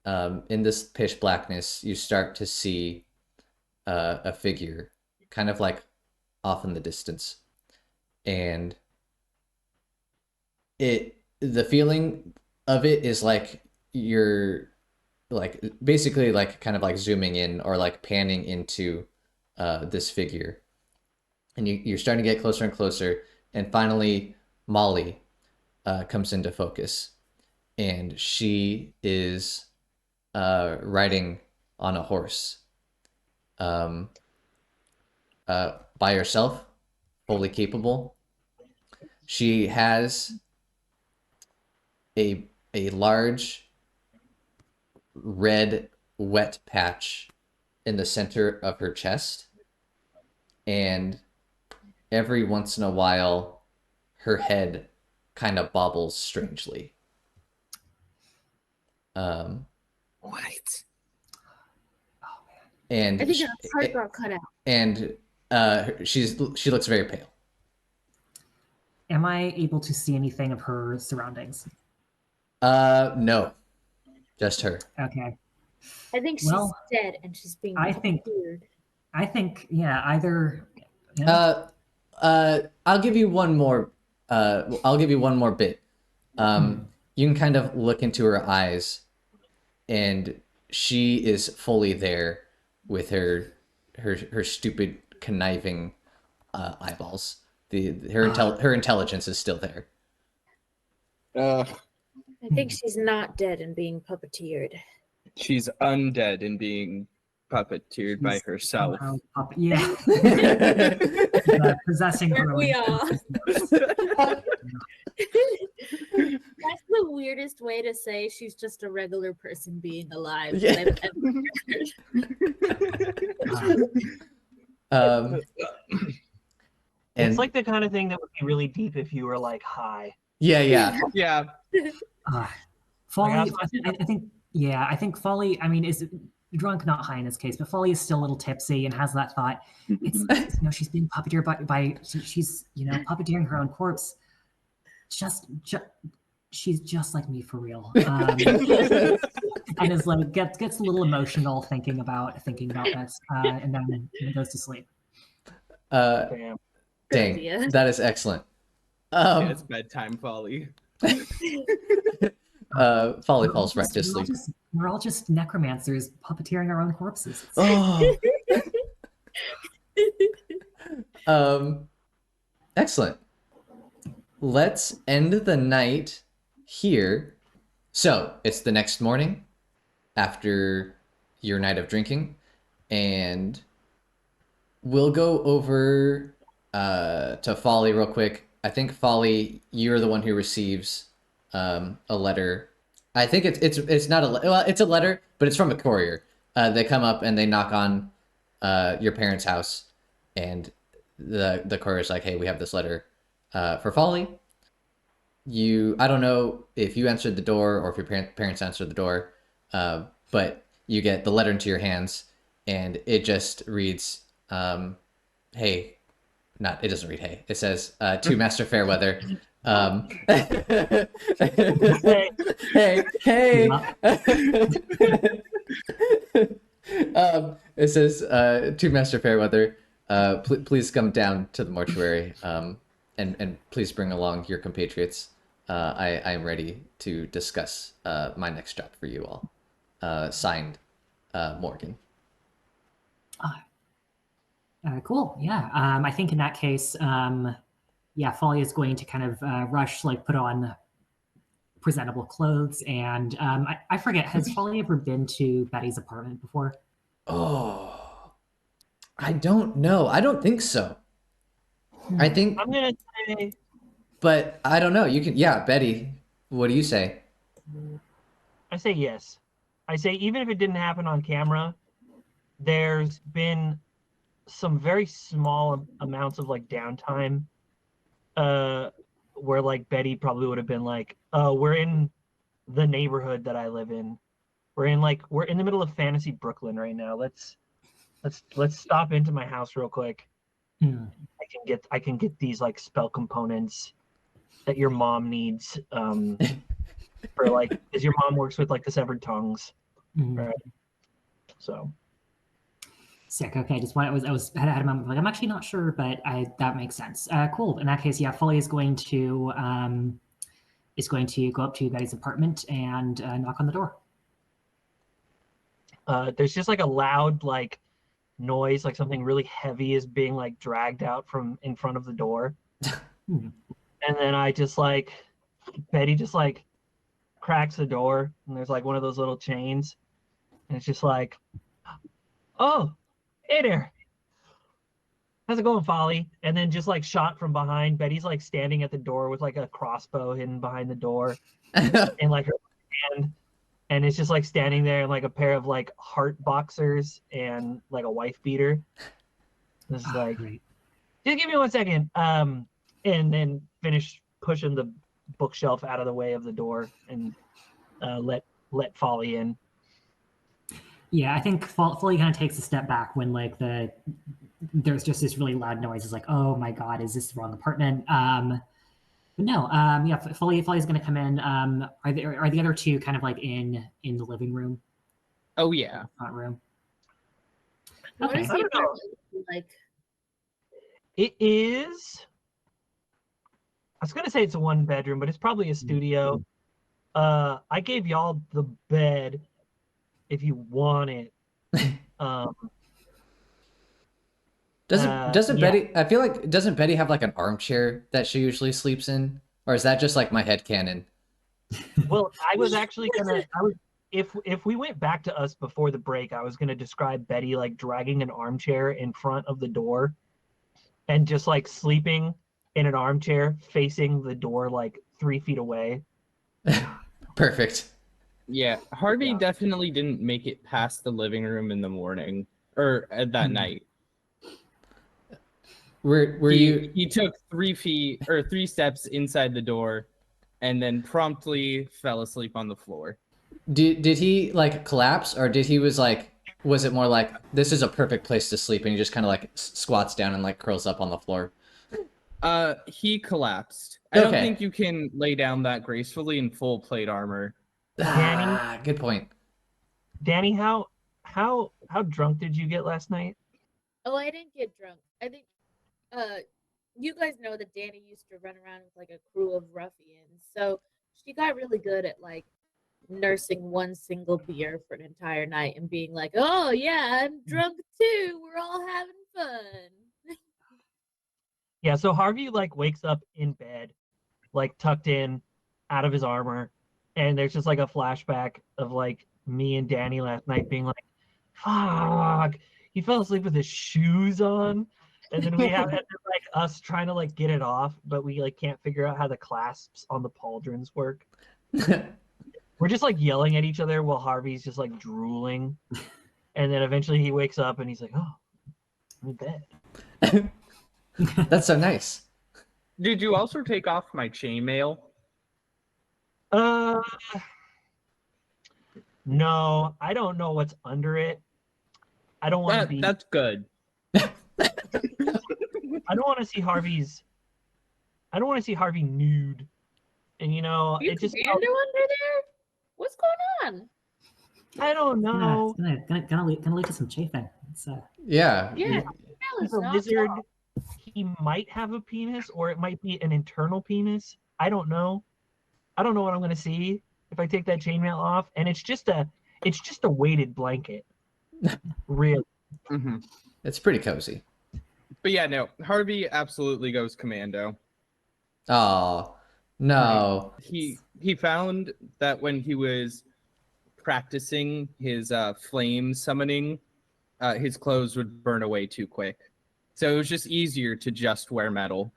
in this pitch blackness, you start to see a figure kind of like off in the distance. And the feeling of it is like you're like basically like kind of like zooming in or like panning into this figure, and you're starting to get closer and closer, and finally Molly comes into focus, and she is riding on a horse by herself, fully capable. She has a large red wet patch in the center of her chest, and every once in a while her head kind of bobbles strangely. What? And I think her heart got cut out. And she looks very pale. Am I able to see anything of her surroundings? No, just her. Okay. I think she's dead and she's being weird. I think yeah, either. You know? I'll give you one more. I'll give you one more bit. You can kind of look into her eyes, and she is fully there. with her stupid conniving eyeballs. Her intelligence is still there. I think she's not dead and being puppeteered. She's undead and being puppeteered by herself. Yeah. Possessing her own. We are. That's the weirdest way to say she's just a regular person being alive. Yeah. I've ever heard. It's like the kind of thing that would be really deep if you were like high. Yeah. Folly, I think Folly, I mean, is drunk, not high in this case, but Folly is still a little tipsy and has that thought. It's she's being puppeteered by she's puppeteering her own corpse. She's just like me for real. And is like gets a little emotional thinking about that, and then goes to sleep. Damn. Dang, that is excellent. It's bedtime, Folly. Folly falls right to sleep. We're all just necromancers puppeteering our own corpses. Excellent. Let's end the night here. So it's the next morning after your night of drinking, and we'll go over to Folly real quick. I think Folly, you're the one who receives a letter. I think it's not it's a letter, but it's from a courier. They come up and they knock on your parents' house, and the courier's like, "Hey, we have this letter for Folly." I don't know if you answered the door or if your parents answered the door, but you get the letter into your hands, and it just reads, "Hey." It doesn't read "hey." It says, "To Master Fairweather." Hey. It says, "To Master Fairweather, please come down to the mortuary, and please bring along your compatriots. I am ready to discuss my next job for you all." Signed, Morgan. Cool. Yeah. I think in that case, Folly is going to kind of rush, like put on presentable clothes. And I forget, has Folly ever been to Betty's apartment before? Oh, I don't know. I don't think so. I think I'm gonna say, but I don't know. You can, Betty. What do you say? I say yes. I say even if it didn't happen on camera, there's been some very small amounts of like downtime where like Betty probably would have been like, "Oh, we're in the neighborhood that I live in. We're in the middle of fantasy Brooklyn right now. Let's stop into my house real quick. I can get these like spell components that your mom needs for like, because your mom works with like the severed tongues." Right. So sick. Okay, just why I had a moment like I'm actually not sure, but that makes sense. Cool. In that case, Folly is going to go up to Betty's apartment and knock on the door. there's just like a loud like noise, like something really heavy is being like dragged out from in front of the door. And then Betty just like cracks the door, and there's like one of those little chains, and it's just like, "Oh, hey there. How's it going, Folly?" And then just like shot from behind, Betty's like standing at the door with like a crossbow hidden behind the door and like her hand, and it's just like standing there in like a pair of like heart boxers and like a wife beater. It's like, great. "Just give me 1 second." And then finish pushing the bookshelf out of the way of the door and let Folly in. Yeah, I think Folly kind of takes a step back when like there's just this really loud noise. It's like, oh my god, is this the wrong apartment? But no, Folly's going to come in. Are the other two kind of like in the living room? Oh yeah, front room. What is the apartment like? It is. I was gonna say it's a 1-bedroom, but it's probably a studio. I gave y'all the bed if you want it. Doesn't yeah. Betty? I feel like doesn't Betty have like an armchair that she usually sleeps in, or is that just like my headcanon? Well, I was actually gonna. I was if we went back to us before the break, I was gonna describe Betty like dragging an armchair in front of the door, and just like sleeping in an armchair facing the door like 3 feet away. Perfect. Yeah, Harvey Yeah. definitely didn't make it past the living room in the morning or that night. Were you? He took 3 feet or 3 steps inside the door, and then promptly fell asleep on the floor. Did he like collapse, or did he was like? Was it more like this is a perfect place to sleep, and he just kind of like squats down and like curls up on the floor? He collapsed. I don't Okay. think you can lay down that gracefully in full plate armor. Ah, good point. Danny, how drunk did you get last night? Oh, I didn't get drunk. I think you guys know that Danny used to run around with like a crew of ruffians. So she got really good at like nursing one single beer for an entire night and being like, "Oh yeah, I'm drunk too. We're all having fun." Yeah, so Harvey like wakes up in bed, like tucked in, out of his armor, and there's just like a flashback of like me and Danny last night being like, "Fuck!" He fell asleep with his shoes on, and then we have and then, like us trying to like get it off, but we like can't figure out how the clasps on the pauldrons work. We're just like yelling at each other while Harvey's just like drooling, and then eventually he wakes up and he's like, "Oh, I'm in bed." That's so nice. Did you also take off my chainmail? No, I don't know what's under it. I don't want to be. That's good. I don't want to see Harvey's. I don't want to see Harvey nude, and you know, You it just. commando under there? What's going on? I don't know. It's gonna lead to some chafing. It's Yeah. Yeah, He's a lizard. He might have a penis, or it might be an internal penis. I don't know. I don't know what I'm gonna see if I take that chainmail off, and it's just a weighted blanket. Really. Mm-hmm. It's pretty cozy. But yeah, no, Harvey absolutely goes commando. Oh no. He found that when he was practicing his flame summoning, his clothes would burn away too quick. So it was just easier to just wear metal.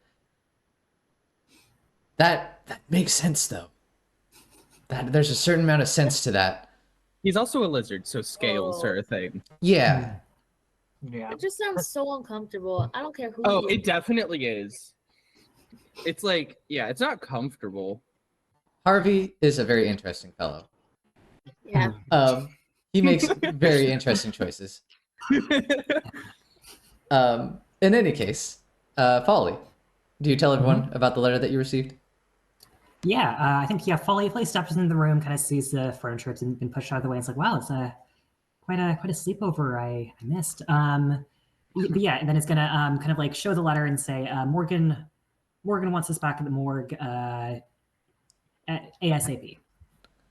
That makes sense though. That there's a certain amount of sense to that. He's also a lizard, so scales are a thing. Yeah. Yeah. It just sounds so uncomfortable. I don't care who. Oh, you it definitely is. It's like, yeah, it's not comfortable. Harvey is a very interesting fellow. Yeah. He makes very interesting choices. In any case, Folly, do you tell everyone about the letter that you received? Yeah, I think Folly steps into the room, kind of sees the furniture that's been pushed out of the way. And it's like, wow, it's quite a sleepover I missed. But yeah, and then it's gonna kind of like show the letter and say, Morgan wants us back at the morgue ASAP.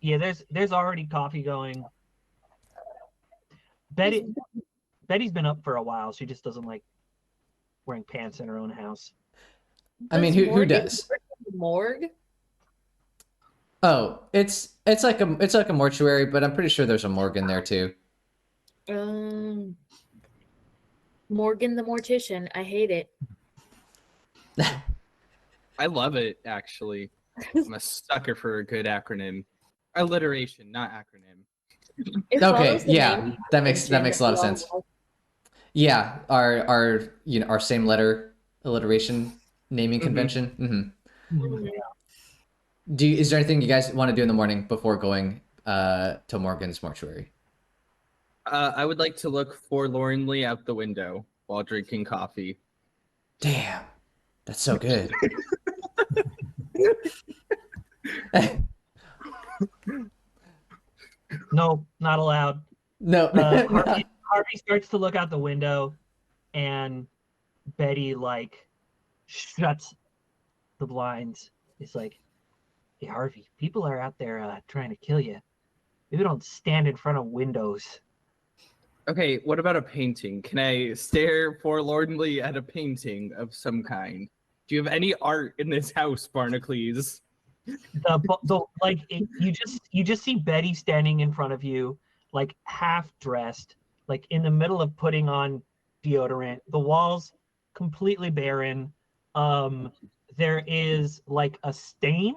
Yeah, there's already coffee going. Betty's been up for a while. She just doesn't like wearing pants in her own house. I mean, who does? Morgue? Oh, it's like a mortuary, but I'm pretty sure there's a morgue in there too. Morgan the Mortician. I hate it. I love it, actually. I'm a sucker for a good acronym. Alliteration, not acronym. It Okay, follows the yeah, name that makes a lot of sense. Yeah, our our same letter alliteration naming convention. Mm-hmm. Is there anything you guys want to do in the morning before going to Morgan's mortuary? I would like to look forlornly out the window while drinking coffee. Damn, that's so good. No, not allowed. No. Harvey starts to look out the window, and Betty like shuts the blinds. It's like, "Hey Harvey, people are out there trying to kill you. Maybe don't stand in front of windows." Okay, what about a painting? Can I stare forlornly at a painting of some kind? Do you have any art in this house, Barnacles? You just see Betty standing in front of you, like half dressed, like in the middle of putting on deodorant. The walls completely barren. There is like a stain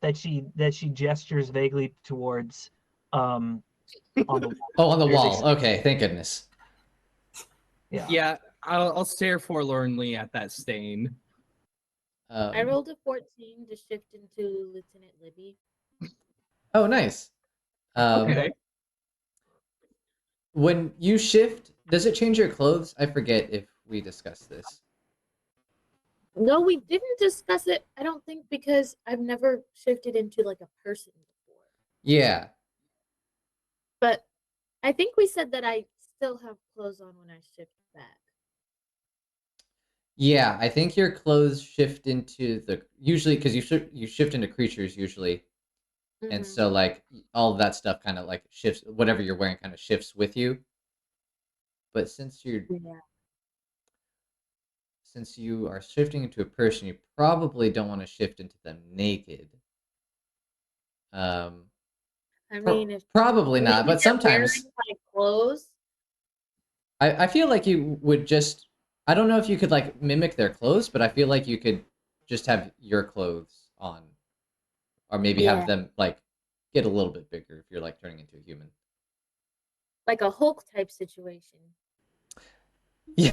that she gestures vaguely towards on the wall. Oh, on the There's a- wall. Okay, thank goodness. Yeah, I'll stare forlornly at that stain. I rolled a 14 to shift into Lieutenant Libby. Oh, nice. Okay. When you shift, does it change your clothes? I forget if we discussed this. No, we didn't discuss it, I don't think, because I've never shifted into like a person before. Yeah. But I think we said that I still have clothes on when I shift back. Yeah, I think your clothes shift into the usually because you shift into creatures usually, and so like all of that stuff kind of like shifts. Whatever you're wearing kind of shifts with you. But since you are shifting into a person, you probably don't want to shift into them naked. I mean, if Probably not, but they're wearing sometimes my clothes, I feel like you would just. I don't know if you could like mimic their clothes, but I feel like you could just have your clothes on, or maybe have Yeah. them like get a little bit bigger if you're like turning into a human. like a Hulk type situation. Yeah,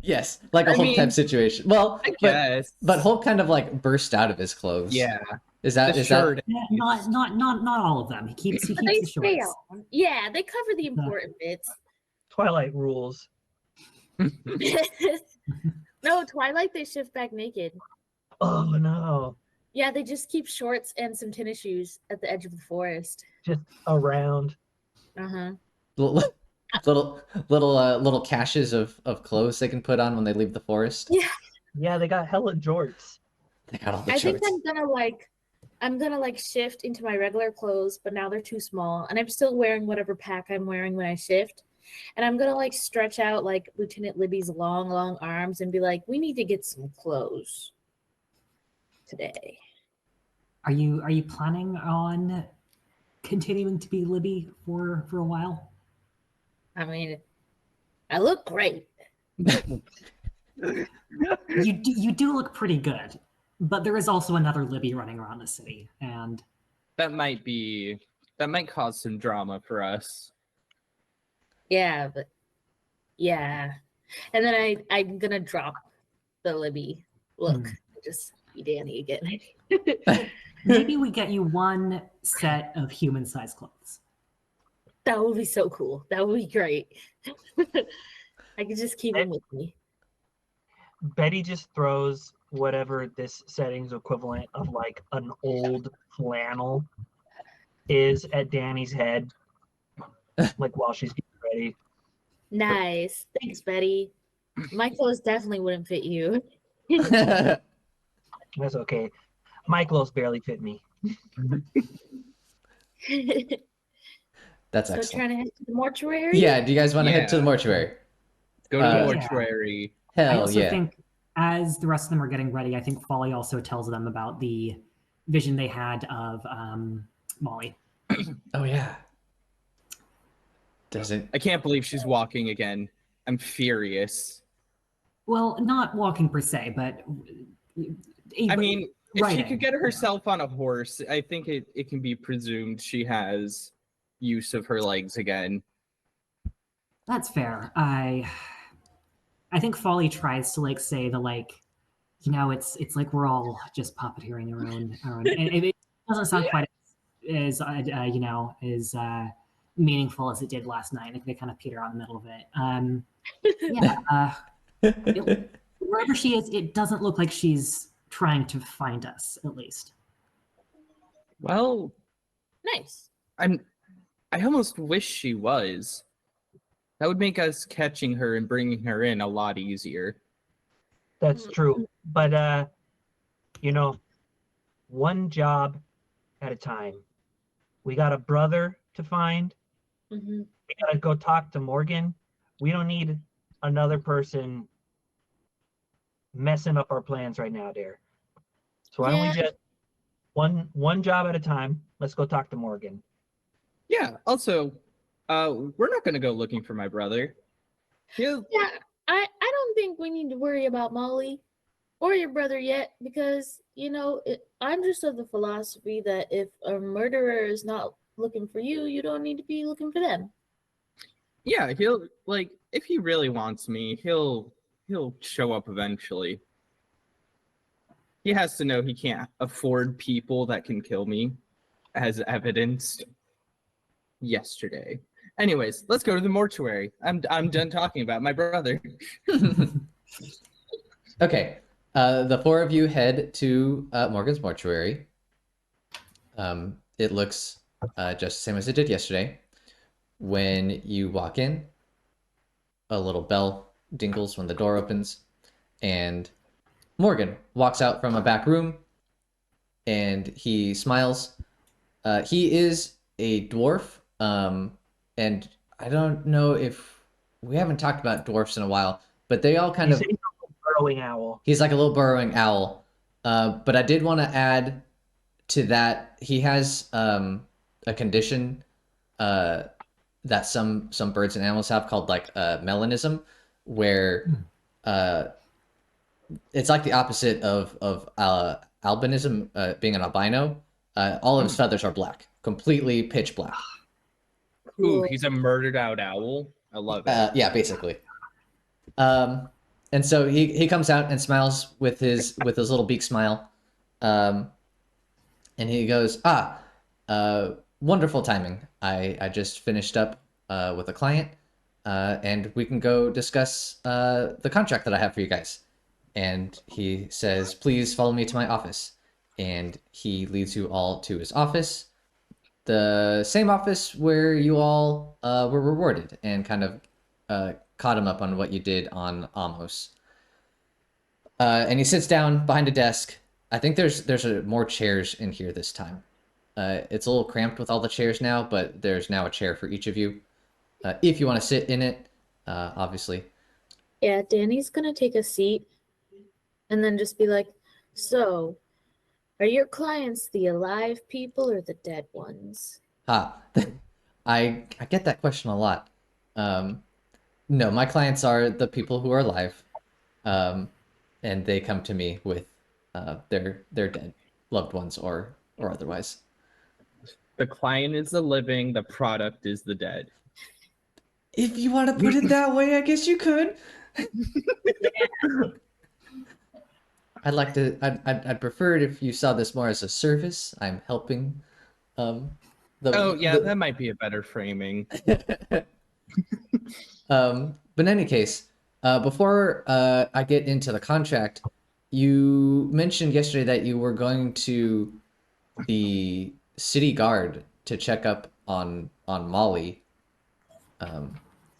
yes, like a I Hulk mean, type situation. Well, I guess. but Hulk kind of like burst out of his clothes. Yeah. Is that The is shirt. Yeah, not all of them. He keeps But the they stay shorts. on. Yeah, they cover the important bits. Twilight rules. No, Twilight, they shift back naked. Oh no. Yeah, they just keep shorts and some tennis shoes at the edge of the forest. Just around. Uh-huh. little caches of clothes they can put on when they leave the forest. Yeah. Yeah, they got hella jorts. They got all the I think shorts. I'm gonna like shift into my regular clothes, but now they're too small. And I'm still wearing whatever pack I'm wearing when I shift. And I'm gonna like stretch out like Lieutenant Libby's long arms and be like, we need to get some clothes today. Are you planning on continuing to be Libby for a while? I mean, I look great. You do look pretty good, but there is also another Libby running around the city, and that might cause some drama for us. Yeah, but yeah. And then I'm gonna drop the Libby look. Just be Danny again. maybe we get you one set of human-sized clothes. That would be so cool. That would be great. I could just keep them with me. Betty just throws whatever this setting's equivalent of like an old flannel is at Danny's head, like while she's getting ready. Nice. Thanks, Betty. My clothes definitely wouldn't fit you. That's okay. My clothes barely fit me. That's So excellent. trying to head to the mortuary? Yeah, do you guys want to head to the Yeah. mortuary? Go to the Yeah. mortuary. I Hell also yeah. think as the rest of them are getting ready, I think Folly also tells them about the vision they had of Molly. Oh yeah. Doesn't I can't believe she's walking again. I'm furious. Well, not walking per se, but I mean, if she writing. could get herself on a horse, I think it can be presumed she has use of her legs again. That's fair. I think Folly tries to like say the like, you know, it's like we're all just puppeteering our own. And it doesn't sound quite as you know, as meaningful as it did last night. I think they kind of peter out in the middle of it. Yeah. Wherever she is, it doesn't look like she's trying to find us, at least. Well, Nice. I almost wish she was. That would make us catching her and bringing her in a lot easier. That's true. But you know, one job at a time. We got a brother to find, Mm-hmm. we gotta go talk to Morgan. We don't need another person messing up our plans right now, dear. So why don't we Yeah. just one job at a time? Let's go talk to Morgan. Yeah. Also, we're not gonna go looking for my brother. He'll Yeah, I don't think we need to worry about Molly or your brother yet because, I'm just of the philosophy that if a murderer is not looking for you, you don't need to be looking for them. Yeah, he'll like if he really wants me, he'll show up eventually. He has to know he can't afford people that can kill me, as evidenced yesterday. Anyways, let's go to the mortuary. I'm done talking about my brother. Okay. The four of you head to Morgan's mortuary. It looks just the same as it did yesterday. When you walk in, a little bell dingles when the door opens, and Morgan walks out from a back room, and he smiles. He is a dwarf, and I don't know if we haven't talked about dwarfs in a while, but they all kind He's of. a burrowing owl. He's like a little burrowing owl. But I did want to add to that he has a condition that some birds and animals have called like melanism, where it's like the opposite of albinism, being an albino. All of his feathers are black, completely pitch black. Ooh, he's a murdered out owl. I love it. Yeah, basically. And so he comes out and smiles with his little beak smile, and he goes, wonderful timing. I just finished up with a client, and we can go discuss the contract that I have for you guys. And he says, please follow me to my office. And he leads you all to his office, the same office where you all were rewarded and kind of caught him up on what you did on Amos. And he sits down behind a desk. I think there's more chairs in here this time. It's a little cramped with all the chairs now, but there's now a chair for each of you. If you want to sit in it, obviously. Yeah, Danny's gonna take a seat and then just be like, so, are your clients the alive people or the dead ones? I get that question a lot. No, my clients are the people who are alive, and they come to me with their dead loved ones or otherwise. The client is the living, the product is the dead. If you want to put it that way, I guess you could. I'd prefer it if you saw this more as a service. I'm helping. That might be a better framing. But in any case, before I get into the contract, you mentioned yesterday that you were going to the city guard to check up on Molly.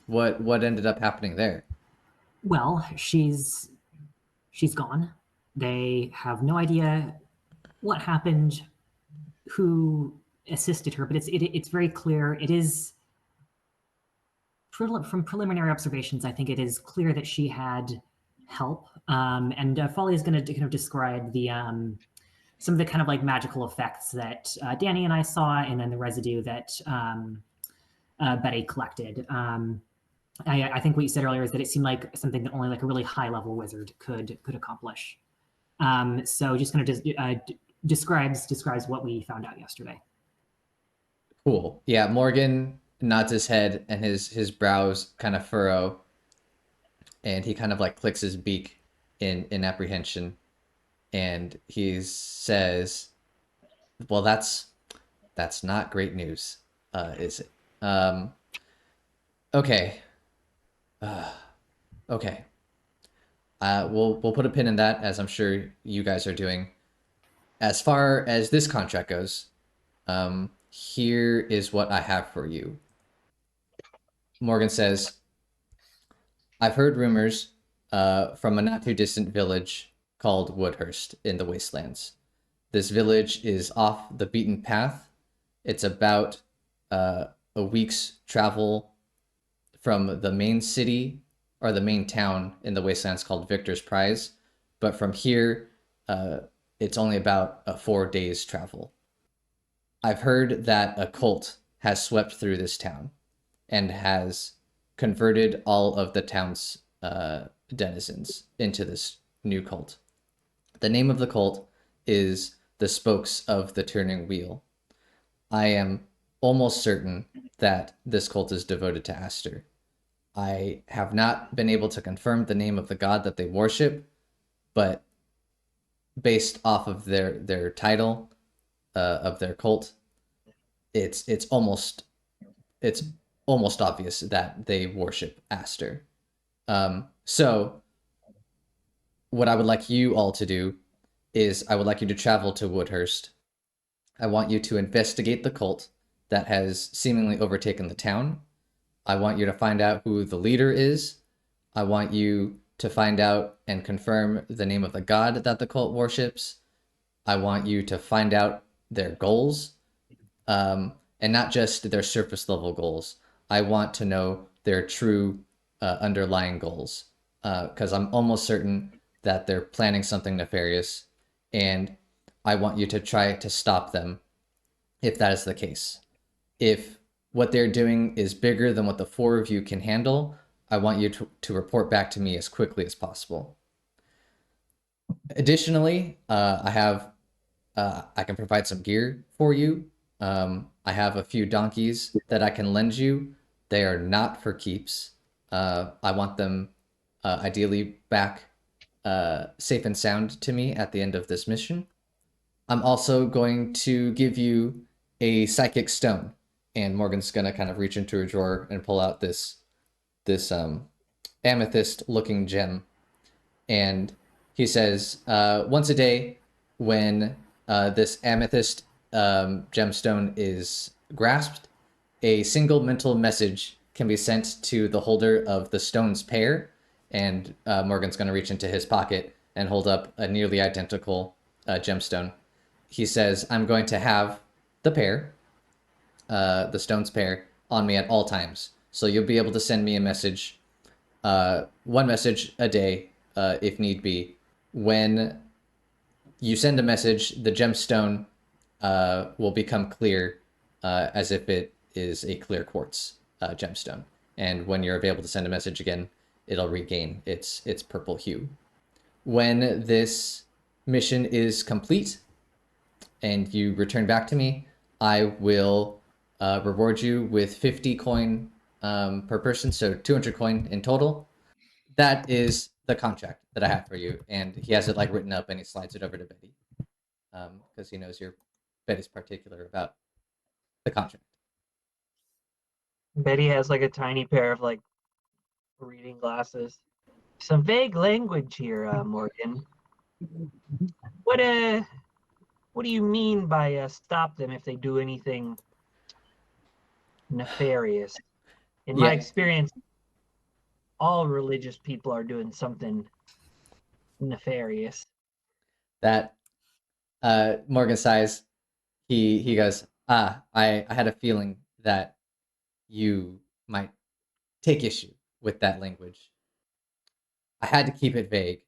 What ended up happening there? Well, she's gone. They have no idea what happened, who assisted her, but it's very clear. It is from preliminary observations. I think it is clear that she had help. And Folly is going to kind of describe the some of the kind of like magical effects that Danni and I saw, and then the residue that Betty collected. I think what you said earlier is that it seemed like something that only like a really high level wizard could accomplish. So just kind of describes what we found out yesterday. Cool. Yeah, Morgan nods his head and his brows kind of furrow, and he kind of like clicks his beak in apprehension, and he says, well, that's not great news, is it? Okay. Okay. We'll put a pin in that, as I'm sure you guys are doing. As far as this contract goes, here is what I have for you. Morgan says, I've heard rumors from a not too distant village called Woodhurst in the Wastelands. This village is off the beaten path. It's about a week's travel from the main city or the main town in the Wastelands called Victor's Prize, but from here, it's only about a 4 days travel. I've heard that a cult has swept through this town and has converted all of the town's denizens into this new cult. The name of the cult is the Spokes of the Turning Wheel. I am almost certain that this cult is devoted to Aster. I have not been able to confirm the name of the god that they worship, but based off of their title of their cult, it's almost obvious that they worship Aster. So what I would like you all to do is I would like you to travel to Woodhurst. I want you to investigate the cult that has seemingly overtaken the town. I want you to find out who the leader is. I want you to find out and confirm the name of the god that the cult worships. I want you to find out their goals, and not just their surface level goals. I want to know their true underlying goals, because I'm almost certain that they're planning something nefarious, and I want you to try to stop them if that is the case. If what they're doing is bigger than what the 4 of you can handle, I want you to report back to me as quickly as possible. Additionally, I can provide some gear for you. I have a few donkeys that I can lend you. They are not for keeps. I want them ideally back safe and sound to me at the end of this mission. I'm also going to give you a psychic stone, and Morgan's gonna kind of reach into her drawer and pull out this amethyst looking gem, and he says, once a day when this amethyst gemstone is grasped, a single mental message can be sent to the holder of the stone's pair, and Morgan's going to reach into his pocket and hold up a nearly identical gemstone. He says, I'm going to have the pair, the stone's pair, on me at all times. So you'll be able to send me a message, one message a day, if need be. When you send a message, the gemstone will become clear, as if it is a clear quartz gemstone. And when you're able to send a message again, it'll regain its purple hue. When this mission is complete and you return back to me, I will reward you with 50 coin per person, so 200 coin in total. That is the contract that I have for you, and he has it like written up, and he slides it over to Betty, because he knows Betty's particular about the contract. Betty has like a tiny pair of like reading glasses. Some vague language here, Morgan. What do you mean by stop them if they do anything nefarious? In my experience, all religious people are doing something nefarious. That Morgan sighs. He goes, I had a feeling that you might take issue with that language. I had to keep it vague.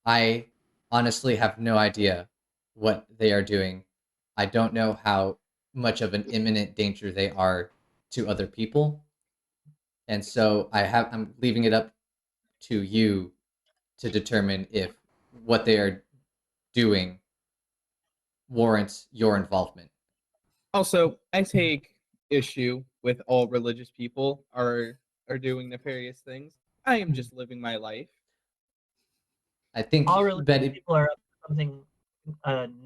I honestly have no idea what they are doing. I don't know how much of an imminent danger they are to other people. And so I'm leaving it up to you to determine if what they are doing warrants your involvement. Also, I take issue with all religious people are doing nefarious things. I am just living my life. I think all religious Betty people are up to something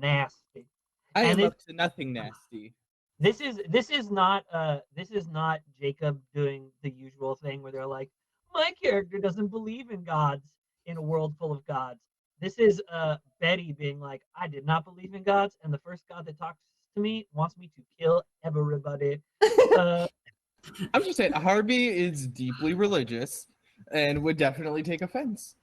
nasty. I And am up to nothing nasty. This is not Jacob doing the usual thing where they're like, my character doesn't believe in gods in a world full of gods. This is Betty being like, I did not believe in gods, and the first god that talks to me wants me to kill everybody. I'm just saying, Harvey is deeply religious and would definitely take offense.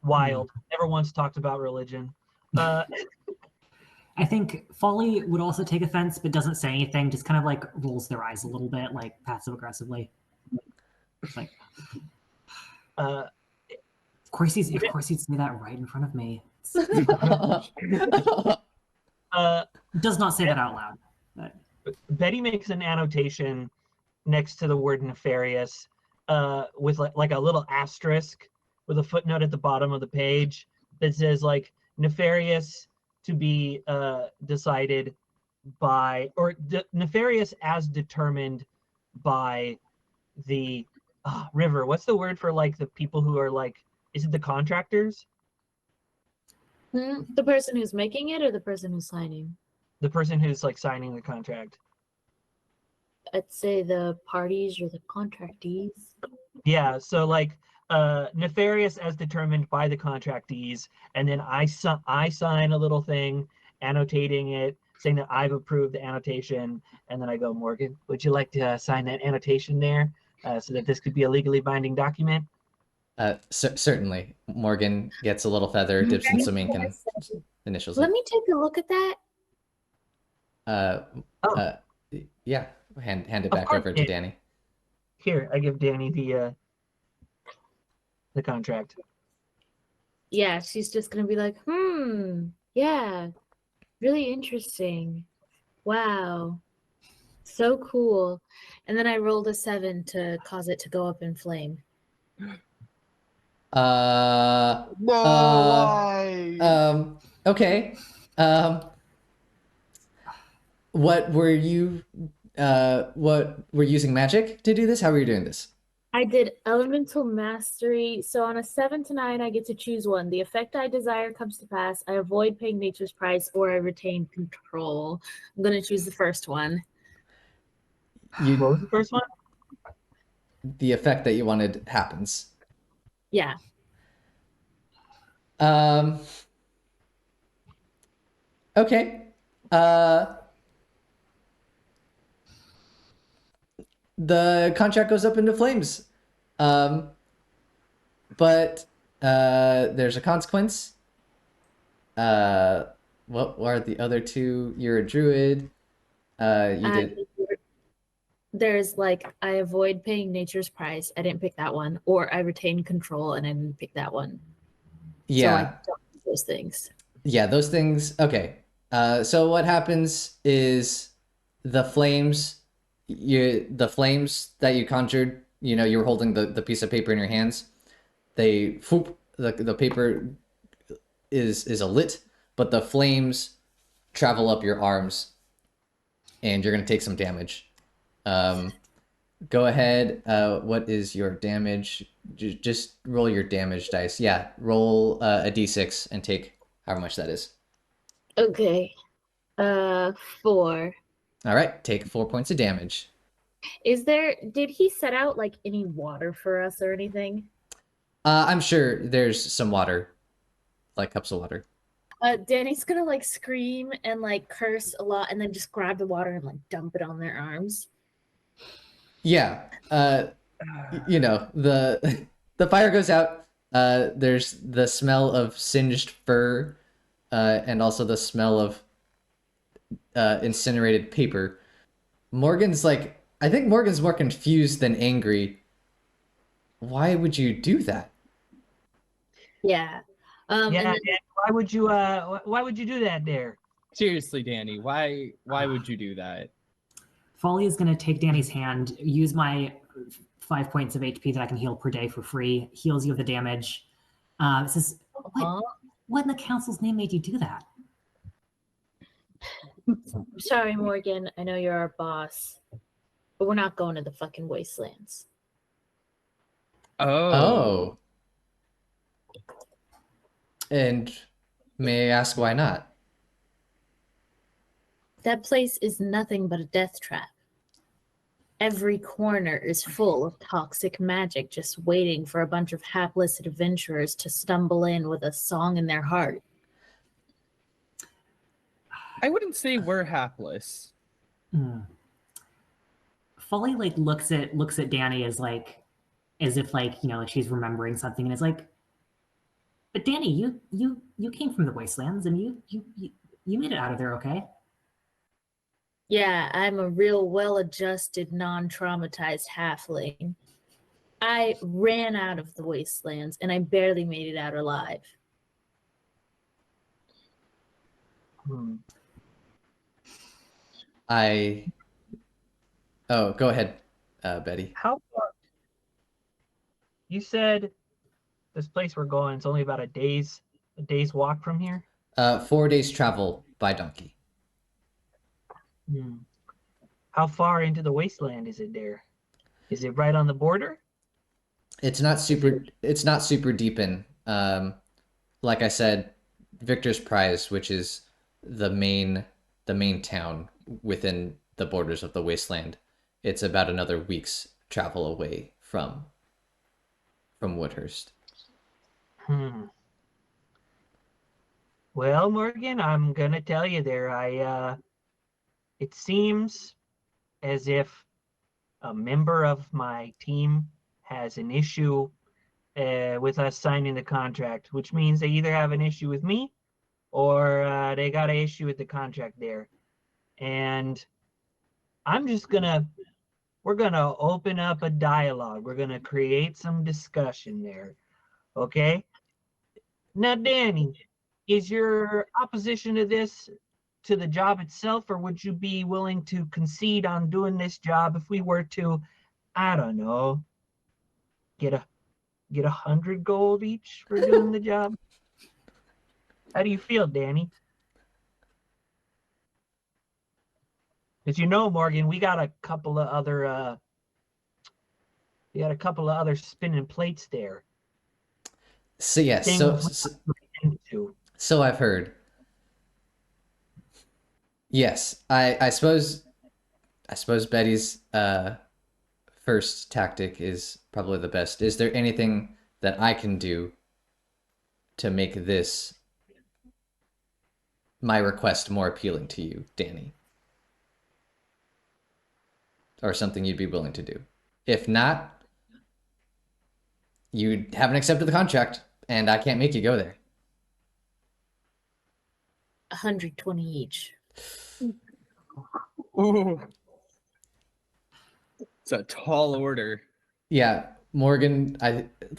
Wild. Never once talked about religion. I think Folly would also take offense, but doesn't say anything, just kind of like rolls their eyes a little bit, like passive aggressively. It's like, Uh, of course he'd say that right in front of me. Does not say that out loud. But Betty makes an annotation next to the word nefarious with like a little asterisk with a footnote at the bottom of the page that says like nefarious to be decided by, or nefarious as determined by the river. What's the word for like the people who are like, is it the contractors? The person who's making it or the person who's signing? The person who's like signing the contract. I'd say the parties or the contractees. Yeah, so like nefarious as determined by the contractees, and then I sign a little thing annotating it, saying that I've approved the annotation, and then I go, Morgan, would you like to sign that annotation there so that this could be a legally binding document? Certainly. Morgan gets a little feather, dips in some ink, and initials Let it. me take a look at that. Yeah, hand it Of back course, over to yeah. Danni. Here, I give Danni the contract. Yeah, she's just gonna be like, yeah, really interesting. Wow, so cool. And then I rolled a 7 to cause it to go up in flame. No, why? Okay. What were you using magic to do this? How were you doing this? I did elemental mastery. So on a 7 to 9, I get to choose one. The effect I desire comes to pass. I avoid paying nature's price, or I retain control. I'm gonna choose the first one. What was the first one? The effect that you wanted happens. Yeah. Okay. The contract goes up into flames. But there's a consequence. What are the other two? You're a druid. You did. There's like, I avoid paying nature's price. I didn't pick that one. Or I retain control, and I didn't pick that one. Yeah. So I don't do those things. Yeah, those things. Okay. So what happens is the flames that you conjured, you were holding the piece of paper in your hands. The paper is a lit, but the flames travel up your arms, and you're gonna take some damage. Go ahead. What is your damage? Just roll your damage dice. Yeah, roll a d6 and take however much that is. Okay. 4. All right, take 4 points of damage. Did he set out like any water for us or anything? I'm sure there's some water, like cups of water. Danny's gonna like scream and like curse a lot, and then just grab the water and like dump it on their arms. Yeah. The fire goes out. There's the smell of singed fur, and also the smell of incinerated paper. I think Morgan's more confused than angry. Why would you do that? Yeah. Yeah, why would you do that there? Seriously, Danni, why would you do that? Folly is going to take Danny's hand, use my 5 points of HP that I can heal per day for free, heals you of the damage. It says, what in the council's name made you do that? Sorry, Morgan. I know you're our boss, but we're not going to the fucking wastelands. Oh. And may I ask why not? That place is nothing but a death trap. Every corner is full of toxic magic, just waiting for a bunch of hapless adventurers to stumble in with a song in their heart. I wouldn't say we're hapless. Folly like looks at Danny as if she's remembering something, and is like, but Danny, you came from the wastelands, and you made it out of there okay. Yeah, I'm a real well-adjusted, non-traumatized halfling. I ran out of the wastelands and I barely made it out alive. Oh, go ahead, Betty. How far? You said this place we're going is only about a day's walk from here. 4 days travel by donkey. How far into the wasteland is it there? Is it right on the border? It's not super deep in. Like I said, Victor's Prize, which is the main town within the borders of the wasteland, it's about another week's travel away from Woodhurst. Well, Morgan, I'm gonna tell you there. It seems as if a member of my team has an issue with us signing the contract, which means they either have an issue with me or they got an issue with the contract there. And we're gonna open up a dialogue. We're gonna create some discussion there. Okay? Now, Danny, is your opposition to this to the job itself, or would you be willing to concede on doing this job if we were to, I don't know, get 100 gold each for doing the job? How do you feel, Danny? Because Morgan, we got a couple of other spinning plates there. So yes, so I've heard. Yes, I suppose Betty's first tactic is probably the best. Is there anything that I can do to make this my request more appealing to you, Danny? Or something you'd be willing to do? If not, you haven't accepted the contract, and I can't make you go there. 120 each. Ooh. It's a tall order. Yeah, Morgan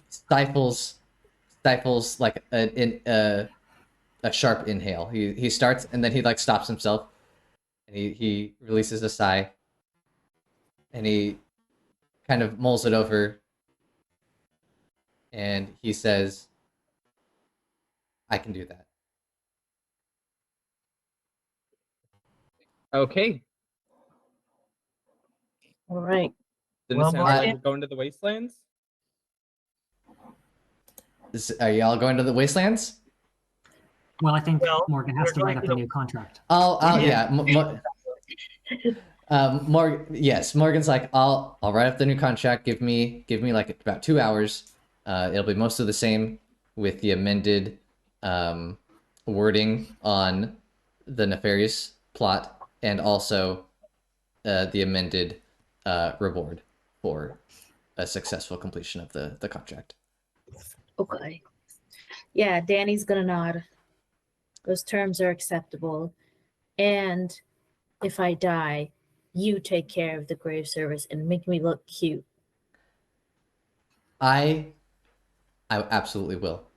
stifles like a sharp inhale. He starts and then he like stops himself, and he releases a sigh, and he kind of mulls it over, and he says, "I can do that." Okay. All right. Didn't Well, sound like Morgan- we're going to the wastelands? Are y'all going to the wastelands? Well, I think Well, Morgan has we're to write going up to a the- new contract. Morgan's like, I'll write up the new contract. Give me like about 2 hours. It'll be mostly the same with the amended wording on the nefarious plot, and also the amended reward for a successful completion of the contract. Okay. Yeah, Danny's gonna nod. Those terms are acceptable. And if I die, you take care of the grave service and make me look cute. I absolutely will.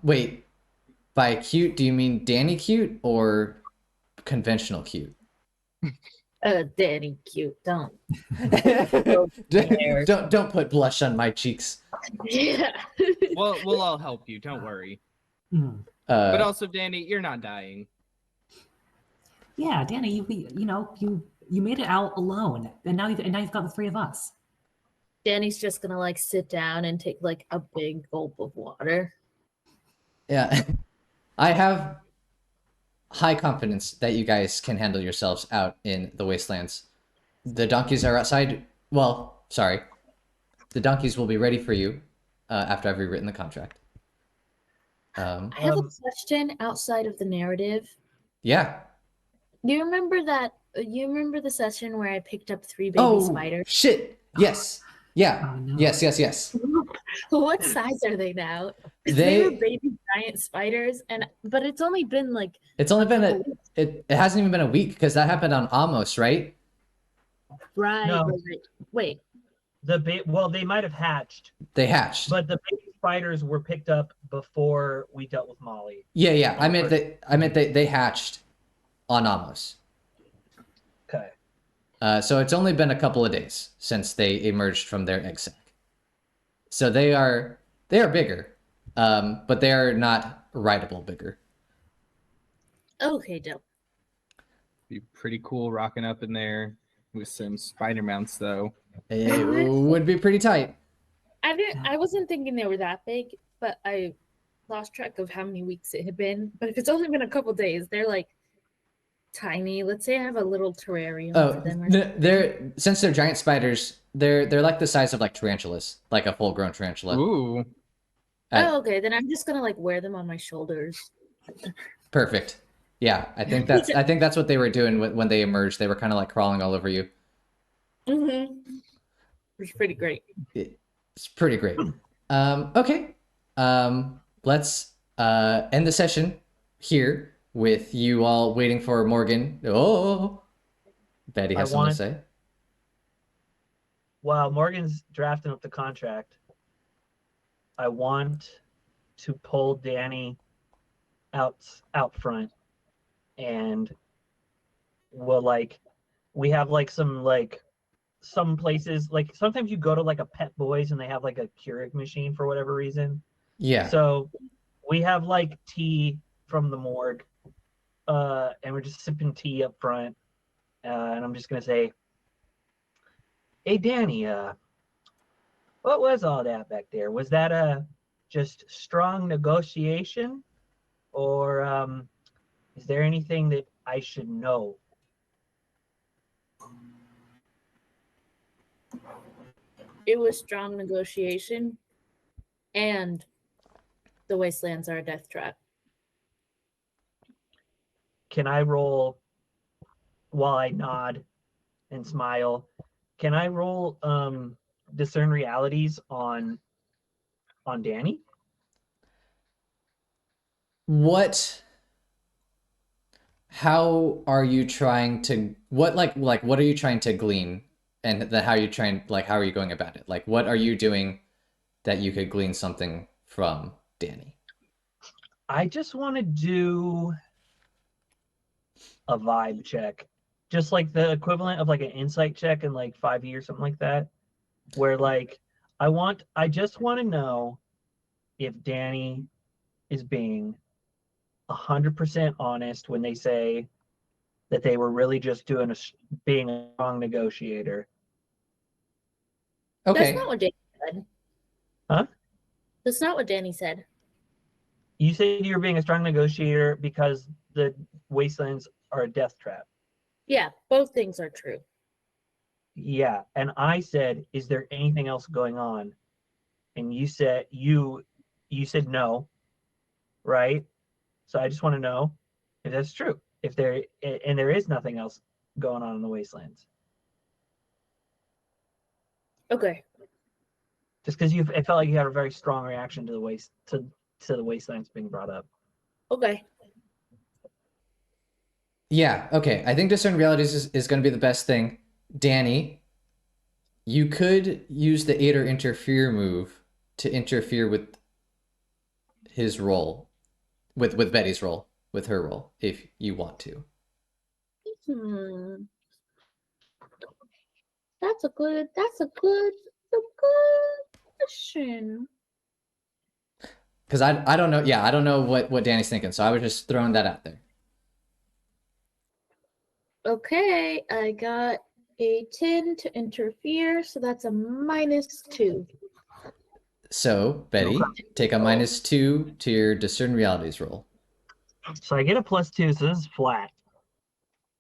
Wait, by cute, do you mean Danny cute or conventional cute? Danny cute. Don't don't put blush on my cheeks. Yeah. Well, we'll all help you. Don't worry. But also, Danny, you're not dying. Yeah, Danny, you made it out alone, and now you've got the three of us. Danny's just gonna like sit down and take like a big gulp of water. Yeah, I have high confidence that you guys can handle yourselves out in the wastelands. The donkeys are outside. Well, sorry. The donkeys will be ready for you after I've rewritten the contract. I have a question outside of the narrative. Yeah. Do you remember that? You remember the session where I picked up 3 baby spiders? Shit! Yes. Yeah. Oh, no. Yes. What size are they now? 'Cause They they were baby giant spiders, but it's only been like It's only been it hasn't even been a week because that happened on Amos, right? right. No. Wait. Well, they might have hatched, They hatched. but the baby spiders were picked up before we dealt with Molly. Yeah. I meant they hatched on Amos. Okay. So it's only been a couple of days since they emerged from their egg sac. So they are bigger, but they are not rideable bigger. Okay, dope. Be pretty cool rocking up in there with some spider mounts, though. It would be pretty tight. I wasn't thinking they were that big, but I lost track of how many weeks it had been. But if it's only been a couple days, they're like tiny. Let's say I have a little terrarium for them. They're since they're giant spiders, they're like the size of like tarantulas, like a full-grown tarantula. Ooh. Oh, okay. Then I'm just gonna like wear them on my shoulders. Perfect. Yeah, I think that's what they were doing when they emerged. They were kind of like crawling all over you. Mm-hmm. Which is pretty great. It's pretty great. Okay. Let's end the session here with you all waiting for Morgan. Oh, Betty has something to say. While Morgan's drafting up the contract, I want to pull Danni out front, and we have like some places, like sometimes you go to like a Pet Boys and they have like a Keurig machine for whatever reason. Yeah. So we have like tea from the morgue, and we're just sipping tea up front, and I'm just gonna say, "Hey, Danni, what was all that back there? Was that just strong negotiation, or is there anything that I should know?" It was strong negotiation, and the wastelands are a death trap. Can I roll, while I nod and smile, can I roll discern realities on Danni? How are you trying to what are you trying to glean, and then how are you going about it? Like, what are you doing that you could glean something from Danni? I just want to do a vibe check, just like the equivalent of like an insight check in like 5e or something like that, where like I just want to know if Danni is being 100% honest when they say that they were really just being a strong negotiator. Okay. That's not what Danni said. Huh? That's not what Danni said. You said you were being a strong negotiator because the wastelands are a death trap. Yeah, both things are true. Yeah, and I said, "Is there anything else going on?" And you said you said no, right? So I just want to know if that's true. If there is nothing else going on in the wastelands. Okay. Just because it felt like you had a very strong reaction to the wastelands being brought up. Okay. Yeah, okay. I think discern realities is going to be the best thing. Danni, you could use the aid or interfere move to interfere with his role, with Betty's role, with her role, if you want to. That's a good question. Because I don't know. Yeah, I don't know what Danny's thinking, so I was just throwing that out there. Okay, I got a 10 to interfere, so that's a -2. So, Betty, take a -2 to your discern realities roll. So I get a +2, so this is flat.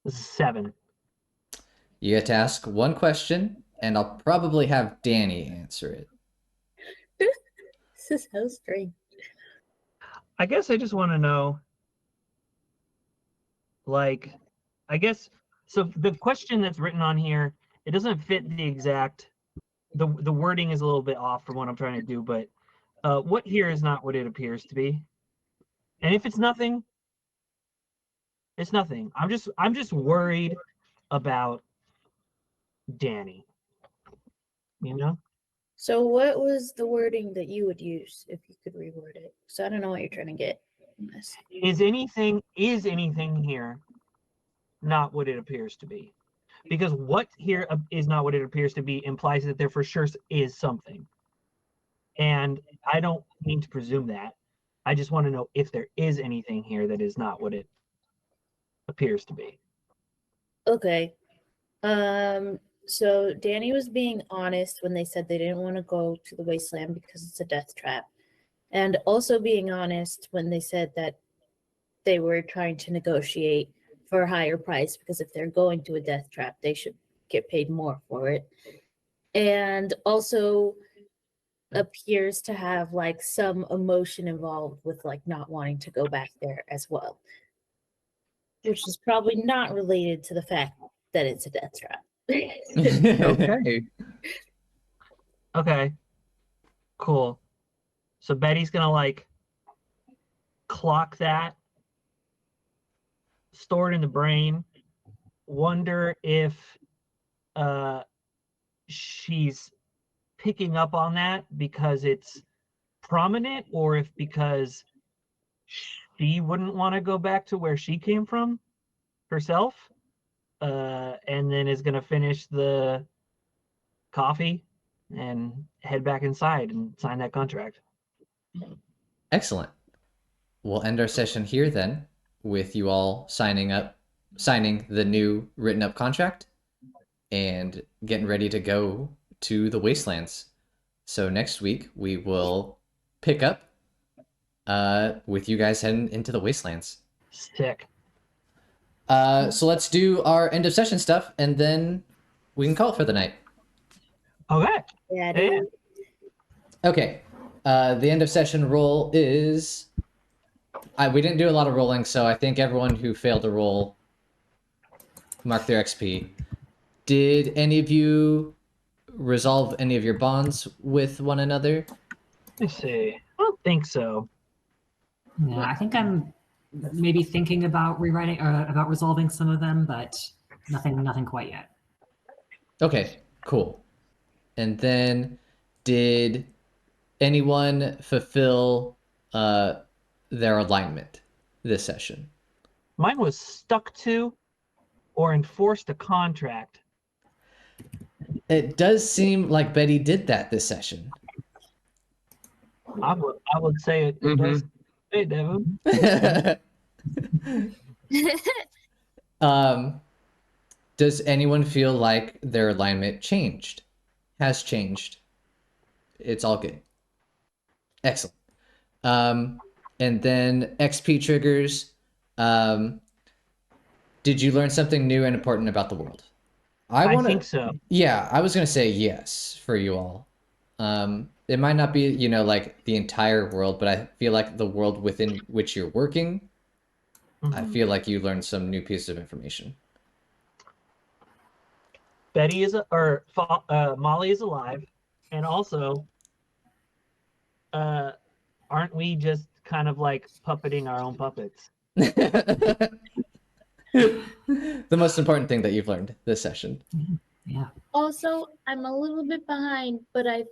This is 7. You get to ask one question, and I'll probably have Danny answer it. This is so strange. I guess I just want to know, like, I guess, so the question that's written on here, it doesn't fit the exact, the wording is a little bit off from what I'm trying to do, but what here is not what it appears to be. And if it's nothing, it's nothing. I'm just worried about Danni. you know? So what was the wording that you would use if you could reword it? So I don't know what you're trying to get from this. Is anything here not what it appears to be? Because what here is not what it appears to be implies that there for sure is something. And I don't mean to presume that. I just want to know if there is anything here that is not what it appears to be. Okay. So Danny was being honest when they said they didn't want to go to the wasteland because it's a death trap. And also being honest when they said that they were trying to negotiate for a higher price because if they're going to a death trap, they should get paid more for it. And also appears to have like some emotion involved with like not wanting to go back there as well. Which is probably not related to the fact that it's a death trap. Okay. Okay. Cool. So Betty's gonna like clock that, store it in the brain, wonder if she's picking up on that because it's prominent or if because she wouldn't want to go back to where she came from herself, and then is going to finish the coffee and head back inside and sign that contract. Excellent. We'll end our session here then with you all signing the new written up contract and getting ready to go to the wastelands. So next week we will pick up with you guys heading into the wastelands. Sick. So let's do our end of session stuff and then we can call it for the night. Okay. Yeah, dude. Okay. The end of session roll is... we didn't do a lot of rolling, so I think everyone who failed to roll marked their XP. Did any of you resolve any of your bonds with one another? Let me see. I don't think so. Yeah, I think I'm maybe thinking about rewriting, about resolving some of them, but nothing quite yet. Okay, cool. And then, did anyone fulfill their alignment this session? Mine was stuck to or enforced a contract. It does seem like Betty did that this session. I would say it does. Hey, Devon. Does anyone feel like their alignment has changed? It's all good. Excellent. And then XP triggers. Did you learn something new and important about the world? I think so. Yeah, I was going to say yes for you all. It might not be, like the entire world, but I feel like the world within which you're working, I feel like you learned some new pieces of information. Betty Molly is alive, and also, aren't we just kind of like puppeting our own puppets? The most important thing that you've learned this session. Yeah. Also, I'm a little bit behind, but I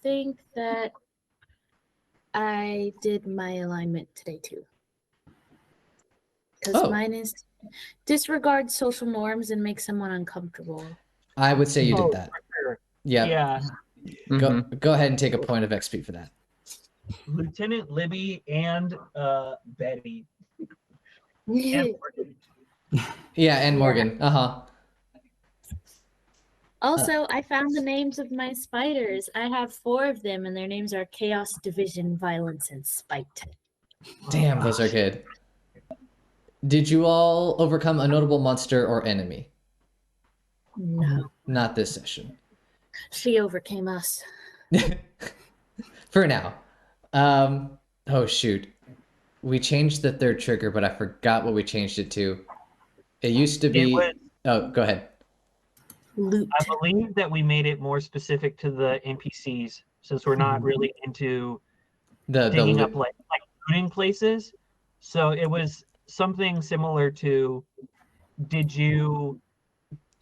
think that I did my alignment today too. Because mine is disregard social norms and make someone uncomfortable. I would say you did that. Sure. Yeah. Go ahead and take a point of XP for that. Lieutenant Libby and Betty. And Morgan. Yeah, and Morgan. Also, I found the names of my spiders. I have 4 of them, and their names are Chaos, Division, Violence, and Spite. Damn, those are good. Did you all overcome a notable monster or enemy? No. Not this session. She overcame us. For now. Oh, shoot. We changed the third trigger, but I forgot what we changed it to. It used to be... Oh, go ahead. Loot. I believe that we made it more specific to the NPCs, since we're not really into digging up like looting places. So it was something similar to, did you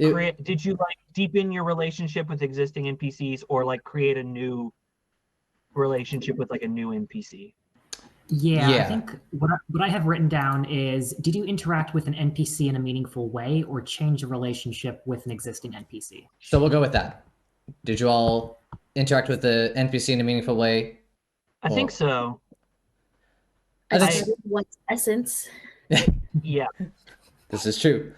Did you like deepen your relationship with existing NPCs or like create a new relationship with like a new NPC? Yeah, Yeah. I think what I have written down is, did you interact with an NPC in a meaningful way or change a relationship with an existing NPC? So we'll go with that. Did you all interact with the NPC in a meaningful way? I think so. I I think started what's essence. Yeah. this is true.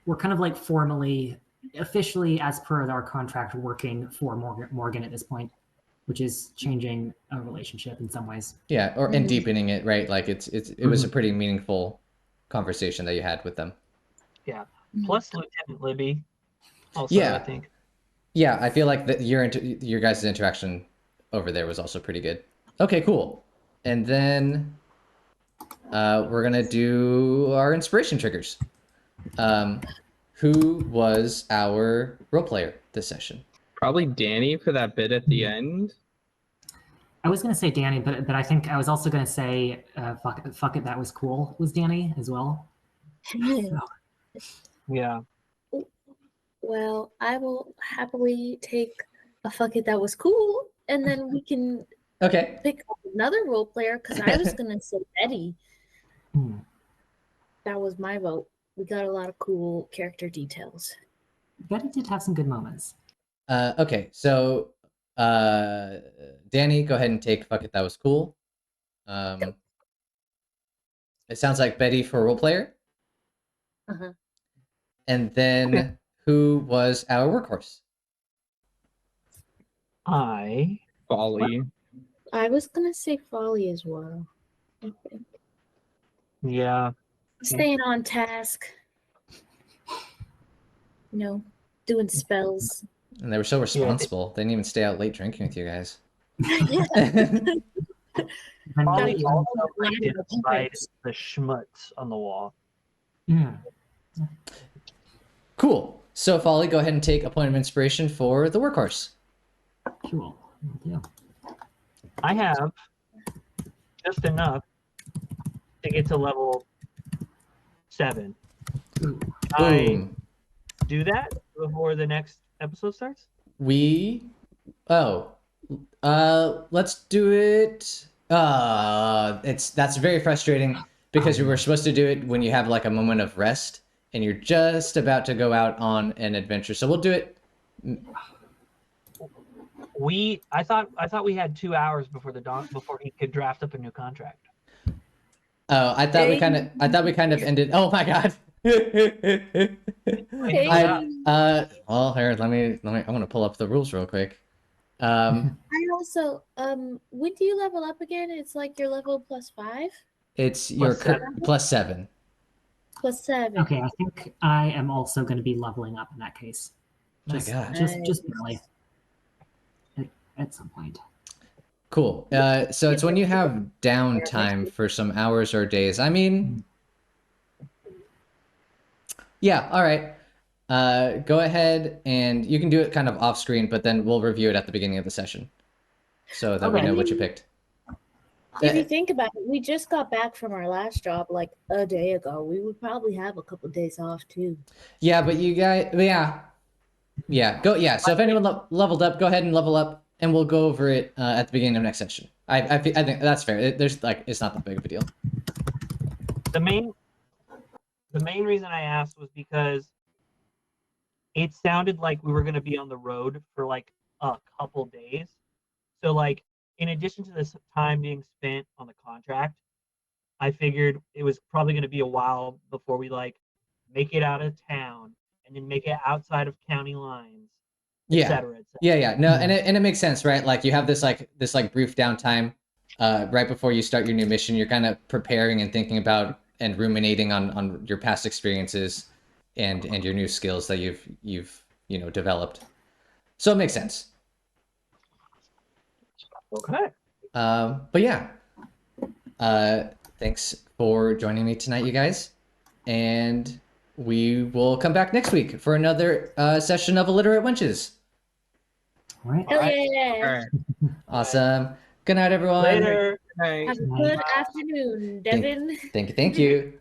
We're kind of like formally, officially, as per our contract, working for Morgan at this point, which is changing a relationship in some ways. Yeah, and Mhm. deepening it, right? Like it was a pretty meaningful conversation that you had with them. Yeah. Mhm. Plus Lieutenant Libby. Also, Yeah. I think. Yeah, I feel like that your guys' interaction over there was also pretty good. Okay, cool. And then we're gonna do our inspiration triggers. Who was our role player this session? Probably Danny for that bit at the end. I was going to say Danny, but I think I was also going to say fuck it, that was cool. Was Danny as well? Yeah. Well, I will happily take a fuck it, that was cool, and then we can Okay. pick up another role player because I was gonna say Betty. Hmm. That was my vote. We got a lot of cool character details. Betty did have some good moments. Okay, so Danny, go ahead and take fuck it, that was cool. It sounds like Betty for role player. Uh-huh. And then who was our workhorse? Folly. I was gonna say Folly as well. I think. Yeah. Staying on task. You know, doing spells. And they were so responsible. They didn't even stay out late drinking with you guys. Yeah. Folly Gotta also line did the write parents. the schmutz on the wall. Hmm. Cool. So Folly, go ahead and take a point of inspiration for the workhorse. Cool. Yeah. I have just enough to get to level 7. Ooh. I Boom. do that before the next episode starts? Let's do it. That's very frustrating because we were supposed to do it when you have like a moment of rest and you're just about to go out on an adventure. So we'll do it. I thought we had 2 hours before the dawn before he could draft up a new contract. Oh, I thought we kind of ended. Oh my god. Hey. Well, here, let me. I want to pull up the rules real quick. I also, when do you level up again? It's like your level +5? It's your +7. +7. Okay, I think I am also going to be leveling up in that case. My Just, God. just barely. At some point. Cool. So it's when you have downtime for some hours or days. I mean, yeah. All right. Go ahead and you can do it kind of off screen, but then we'll review it at the beginning of the session, so that we Okay. know what you picked. If you think about it, we just got back from our last job like a day ago. We would probably have a couple of days off too. Yeah, but you guys, go. Yeah. So if anyone leveled up, go ahead and level up, and we'll go over it at the beginning of next session. I think that's fair. There's like it's not that big of a deal. The main reason I asked was because it sounded like we were going to be on the road for like a couple days. So like in addition to this time being spent on the contract, I figured it was probably going to be a while before we like make it out of town and then make it outside of county lines, Yeah. etc. Yeah. No, and it makes sense, right? Like you have this brief downtime right before you start your new mission. You're kind of preparing and thinking about and ruminating on your past experiences and your new skills that you've developed. So it makes sense. Okay. But yeah. Thanks for joining me tonight, you guys. And we will come back next week for another session of Illiterate Wenches. All right. Hell Alright. yeah. All right. Awesome. Good night, everyone. Later. Hey. Have a good afternoon, Devon. Thank you.